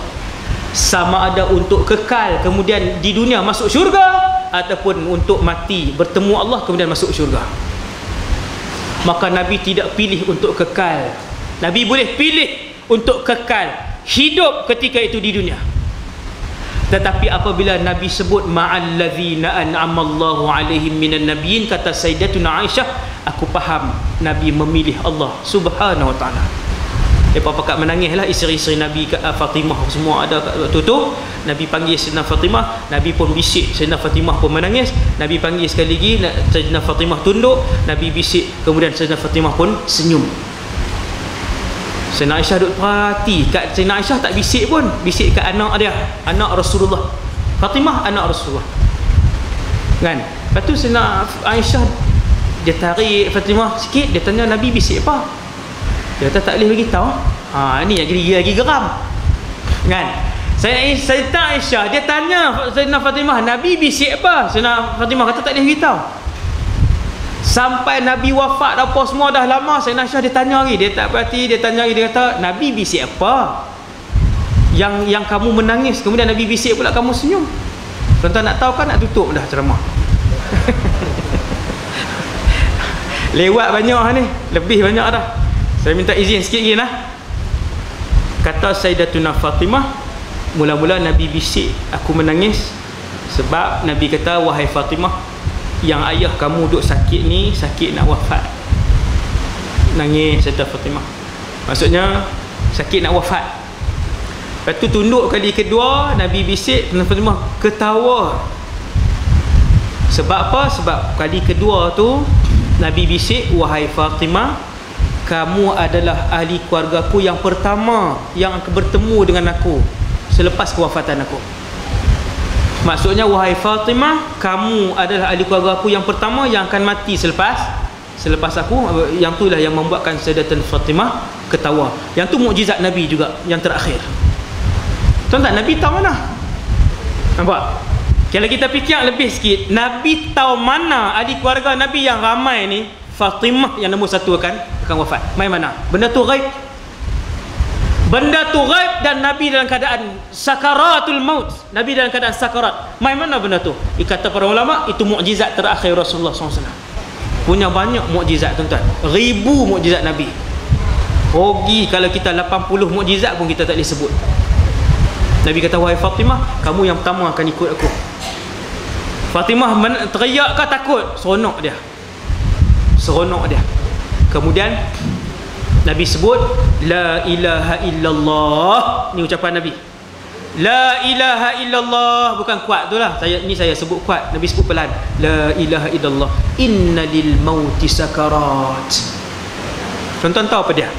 sama ada untuk kekal kemudian di dunia masuk syurga, ataupun untuk mati bertemu Allah kemudian masuk syurga. Maka Nabi tidak pilih untuk kekal. Nabi boleh pilih untuk kekal hidup ketika itu di dunia. Tetapi apabila Nabi sebut ma'al ladzina an'amallahu alaihim minan nabiyyin, kata Sayyidatuna Aisyah, aku faham Nabi memilih Allah Subhanahu wa taala. Depa pakat menangislah isteri-isteri Nabi, Fatimah semua ada waktu tu. Nabi panggil Sayyidina Fatimah, Nabi pun bisik, Sayyidina Fatimah pun menangis. Nabi panggil sekali lagi, Sayyidina Fatimah tunduk, Nabi bisik, kemudian Sayyidina Fatimah pun senyum. Sayyidina Aisyah duduk perhati kat Sayyidina Aisyah, tak bisik pun, bisik kat anak dia, anak Rasulullah. Fatimah anak Rasulullah. Kan? Lepas tu Sayyidina Aisyah dia tarik Fatimah sikit, dia tanya Nabi bisik apa? Dia kata tak boleh bagi tahu. Ni lagi geram. Kan? Sayyidina Aisyah dia tanya Sayyidina Fatimah, Nabi bisik apa? Sayyidina Fatimah kata tak boleh bagi tahu. Sampai Nabi wafat apa semua dah lama, Sayyidina Aisyah dia tanya lagi, dia tak berhati, dia tanya lagi, dia kata Nabi bisik apa? Yang kamu menangis, kemudian Nabi bisik pula kamu senyum. Tuan-tuan nak tahu kan, nak tutup dah ceramah. Lewat banyak ni, lebih banyak dah. Saya minta izin sikit lagi lah. Kata Sayyidatuna Fatimah, mula-mula Nabi bisik aku menangis sebab Nabi kata, wahai Fatimah, yang ayah kamu duk sakit ni, sakit nak wafat. Nangis Sayyidatuna Fatimah, maksudnya sakit nak wafat. Lepas tu tunduk kali kedua, Nabi bisik, Fatimah ketawa. Sebab apa? Sebab kali kedua tu Nabi bisik, wahai Fatimah, kamu adalah ahli keluargaku yang pertama yang akan bertemu dengan aku selepas kewafatan aku. Maksudnya, wahai Fatimah, kamu adalah ahli keluarga aku yang pertama yang akan mati selepas aku. Yang itulah yang membuatkan Sayyidatuna Fatimah ketawa. Yang tu mukjizat Nabi juga yang terakhir. Tuan-tuan, Nabi tahu mana? Nampak? Kalau kita fikir lebih sikit, Nabi tahu mana ahli keluarga Nabi yang ramai ni, Fatimah yang nombor satu akan wafat. Mai mana? Benda tu ghaib. Benda tu ghaib, dan Nabi dalam keadaan sakaratul maut. Nabi dalam keadaan sakarat. Mai mana benda tu? Kata para ulama, itu mukjizat terakhir Rasulullah SAW. Punya banyak mukjizat, tuan-tuan. Ribu mukjizat Nabi. Rugi kalau kita 80 mukjizat pun kita tak boleh sebut. Nabi kata, wahai Fatimah, kamu yang pertama akan ikut aku. Fatimah teriak ke takut? Seronok dia. Kemudian Nabi sebut la ilaha illallah. Ni ucapan Nabi, la ilaha illallah. Bukan kuat tu lah, saya sebut kuat. Nabi sebut pelan, la ilaha illallah, inna lil mauti sakarat. Tuan-tuan tahu apa dia?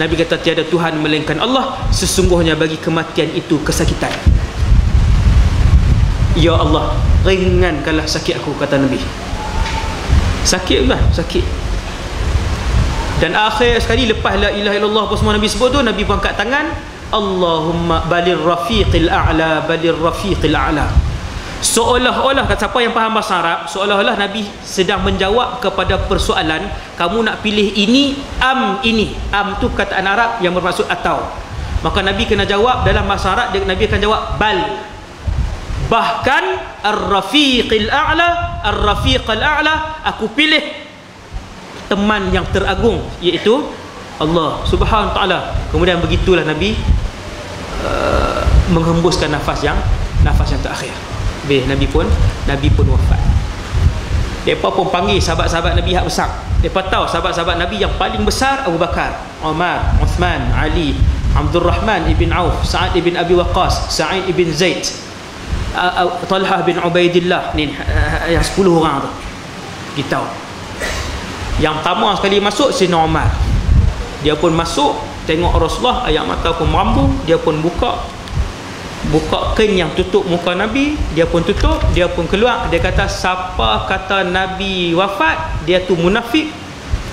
Nabi kata tiada Tuhan melainkan Allah, sesungguhnya bagi kematian itu kesakitan. Ya Allah, ringankanlah sakit aku, kata Nabi. Sakit kan? Sakit. Dan akhir sekali lepas la ilaha illallah apa semua Nabi sebut tu, Nabi pun angkat tangan, Allahumma balir rafiqil a'la, balir rafiqil a'la. Seolah-olah, kata siapa yang faham bahasa Arab, seolah-olah Nabi sedang menjawab kepada persoalan, kamu nak pilih ini ini. Am tu kataan Arab yang bermaksud atau. Maka Nabi kena jawab dalam bahasa Arab, Nabi akan jawab bal. Bahkan ar-rafiqil a'la, ar-rafiqal a'la, aku pilih teman yang teragung, iaitu Allah Subhanahu wa taala. Kemudian begitulah Nabi menghembuskan nafas yang terakhir. Nabi pun wafat. Depa pun panggil sahabat-sahabat Nabi hak besar. Depa tahu sahabat-sahabat Nabi yang paling besar Abu Bakar, Umar, Uthman, Ali, Abdul Rahman ibn Auf, Sa'ad ibn Abi Waqqas, Sa'id ibn Zaid, Talhah bin Ubaidillah, ni yang 10 orang tu. Kita tahu. Yang pertama sekali masuk Sayyidina Umar. Dia pun masuk, tengok Rasulullah, ayat mata pun merambung, dia pun buka kain yang tutup muka Nabi, dia pun tutup, dia pun keluar. Dia kata, siapa kata Nabi wafat, dia tu munafik.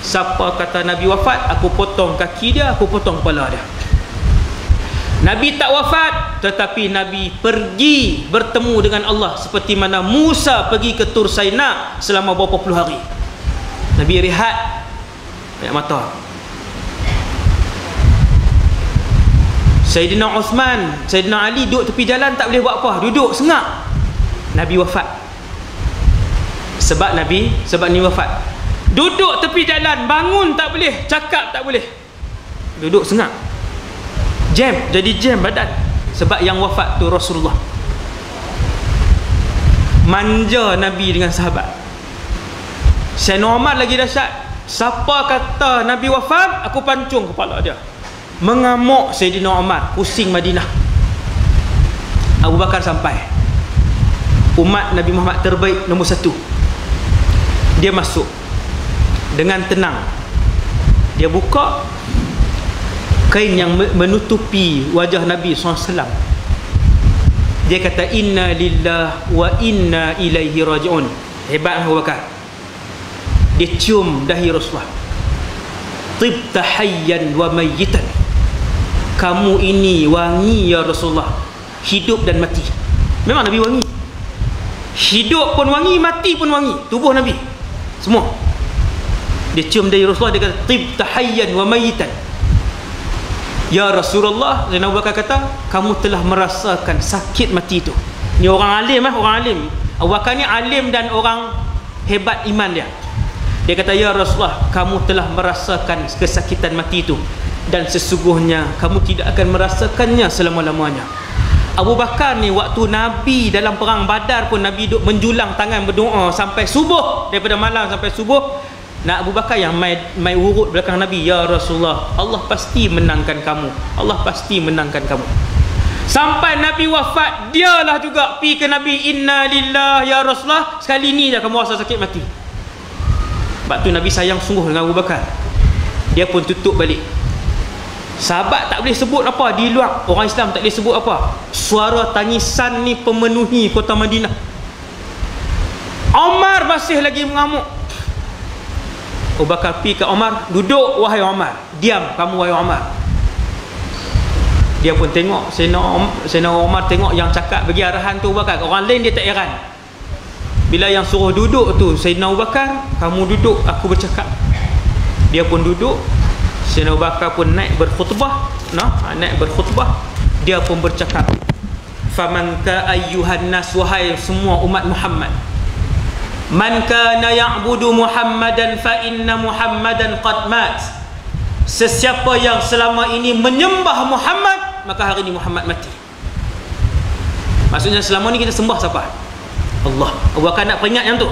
Siapa kata Nabi wafat, aku potong kaki dia, aku potong kepala dia. Nabi tak wafat, tetapi Nabi pergi bertemu dengan Allah seperti mana Musa pergi ke Tur Saina selama berapa puluh hari. Nabi rehat ayat mata. Sayyidina Uthman, Sayyidina Ali duduk tepi jalan tak boleh buat apa, duduk sengak. Nabi wafat. Sebab ni wafat. Duduk tepi jalan, bangun tak boleh, cakap tak boleh, duduk sengak. Jam, jadi jam badan. Sebab yang wafat tu Rasulullah. Manja Nabi dengan sahabat. Sayyidina Umar lagi dahsyat. Siapa kata Nabi wafat, aku pancung kepala dia. Mengamuk Sayyidina Umar, pusing Madinah. Abu Bakar sampai. Umat Nabi Muhammad terbaik nombor 1. Dia masuk dengan tenang. Dia buka kain yang menutupi wajah Nabi SAW. Dia kata, inna lillah wa inna ilaihi raji'un. Hebat Abu Bakar. Dia cium dahi Rasulullah. Tibta hayyan wa mayyitan. Kamu ini wangi ya Rasulullah, hidup dan mati. Memang Nabi wangi, hidup pun wangi, mati pun wangi, tubuh Nabi semua. Dia cium dahi Rasulullah, dia kata tibta hayyan wa mayyitan. Ya Rasulullah, Zainal Abu Bakar kata, kamu telah merasakan sakit mati itu. Ni orang alim, orang alim. Abu Bakar ni alim dan orang hebat iman dia. Dia kata, ya Rasulullah, kamu telah merasakan kesakitan mati itu, dan sesungguhnya kamu tidak akan merasakannya selama-lamanya. Abu Bakar ni waktu Nabi dalam perang Badar pun Nabi duduk menjulang tangan berdoa sampai subuh, daripada malam sampai subuh. Nak Abu Bakar yang mai urut belakang Nabi, ya Rasulullah, Allah pasti menangkan kamu, Allah pasti menangkan kamu. Sampai Nabi wafat, dialah juga pergi ke Nabi, inna lillah ya Rasulullah, sekali ni dah kamu rasa sakit mati. Sebab tu Nabi sayang sungguh dengan Abu Bakar. Dia pun tutup balik. Sahabat tak boleh sebut apa, di luar orang Islam tak boleh sebut apa. Suara tangisan ni pemenuhi kota Madinah. Umar masih lagi mengamuk. Abu Bakar pergi ke Umar, duduk wahai Umar, diam kamu wahai Umar. Dia pun tengok, Sayyidina Umar tengok yang cakap bagi arahan tu Abu Bakar. Orang lain dia tak heran. Bila yang suruh duduk tu Sayyidina Abu Bakar, kamu duduk, aku bercakap. Dia pun duduk. Sayyidina Abu Bakar pun naik berkhutbah, naik berkhutbah. Dia pun bercakap, faman ka ayyuhan nas, wahai semua umat Muhammad, man kana ya'budu Muhammadan fa inna Muhammadan qad mat. Sesiapa yang selama ini menyembah Muhammad, maka hari ini Muhammad mati. Maksudnya selama ni kita sembah siapa? Allah. Abu Bakar nak peringat yang tu.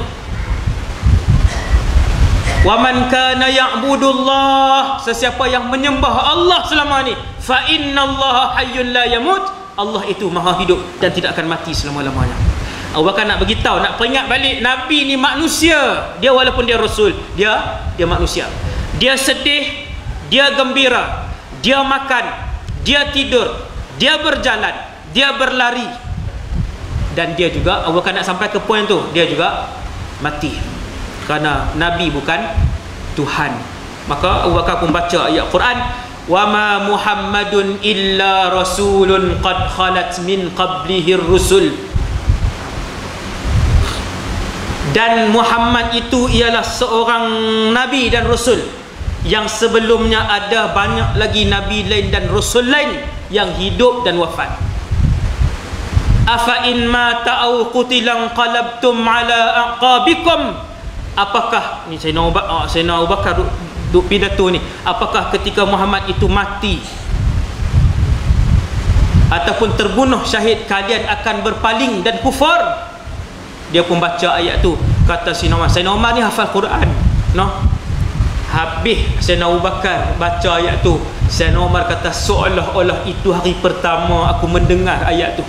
Wa man kana ya'budullah, sesiapa yang menyembah Allah selama ni, fa innallaha hayyun la yamut, Allah itu maha hidup dan tidak akan mati selama-lamanya. Abu Bakar nak beritahu, nak peringat balik, Nabi ni manusia. Dia walaupun dia Rasul, dia manusia. Dia sedih, dia gembira, dia makan, dia tidur, dia berjalan, dia berlari. Dan dia juga, Abu Bakar nak sampai ke poin tu, dia juga mati. Kerana Nabi bukan Tuhan. Maka Abu Bakar pun baca ayat Quran, wa ma Muhammadun illa rasulun qad khalat min qablihi rusul. Dan Muhammad itu ialah seorang nabi dan rasul yang sebelumnya ada banyak lagi nabi lain dan rasul lain yang hidup dan wafat. Afa in mata aw qutilan qalabtum ala aqabikum. Apakah ni Sayyidina Abu Bakar duk pidato ni, apakah ketika Muhammad itu mati ataupun terbunuh syahid, kalian akan berpaling dan kufar? Dia pun baca ayat tu. Kata Sayyidina Umar ni hafal Quran, habis Sayyidina Abu Bakar baca ayat tu, Sayyidina Umar kata seolah-olah itu hari pertama aku mendengar ayat tu.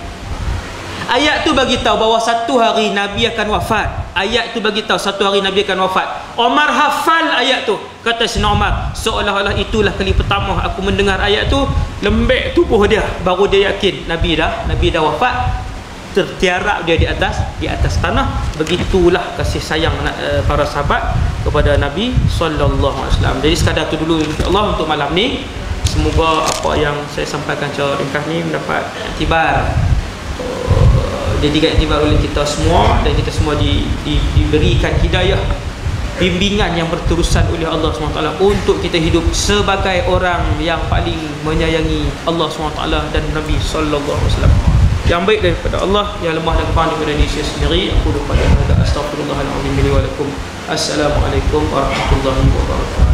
Ayat tu bagi tahu bahawa satu hari Nabi akan wafat. Ayat tu bagi tahu satu hari Nabi akan wafat. Umar hafal ayat tu. Kata Sayyidina Umar, seolah-olah itulah kali pertama aku mendengar ayat tu. Lembek tubuh dia, baru dia yakin Nabi dah wafat. Tertiarap dia di atas tanah. Begitulah kasih sayang para sahabat kepada Nabi sallallahu alaihi wasallam. Jadi sekadar tu dulu insya-Allah untuk malam ni. Semoga apa yang saya sampaikan secara ringkas ni mendapat iktibar. Jadi iktibar oleh kita semua, dan kita semua diberikan hidayah bimbingan yang berterusan oleh Allah SWT untuk kita hidup sebagai orang yang paling menyayangi Allah SWT dan Nabi SAW. Yang baik daripada Allah, yang lemah dan kekurangan daripada diri saya sendiri. Aku lupa dan ada astaghfirullahaladzim li wa lakum. Assalamualaikum warahmatullahi wabarakatuh.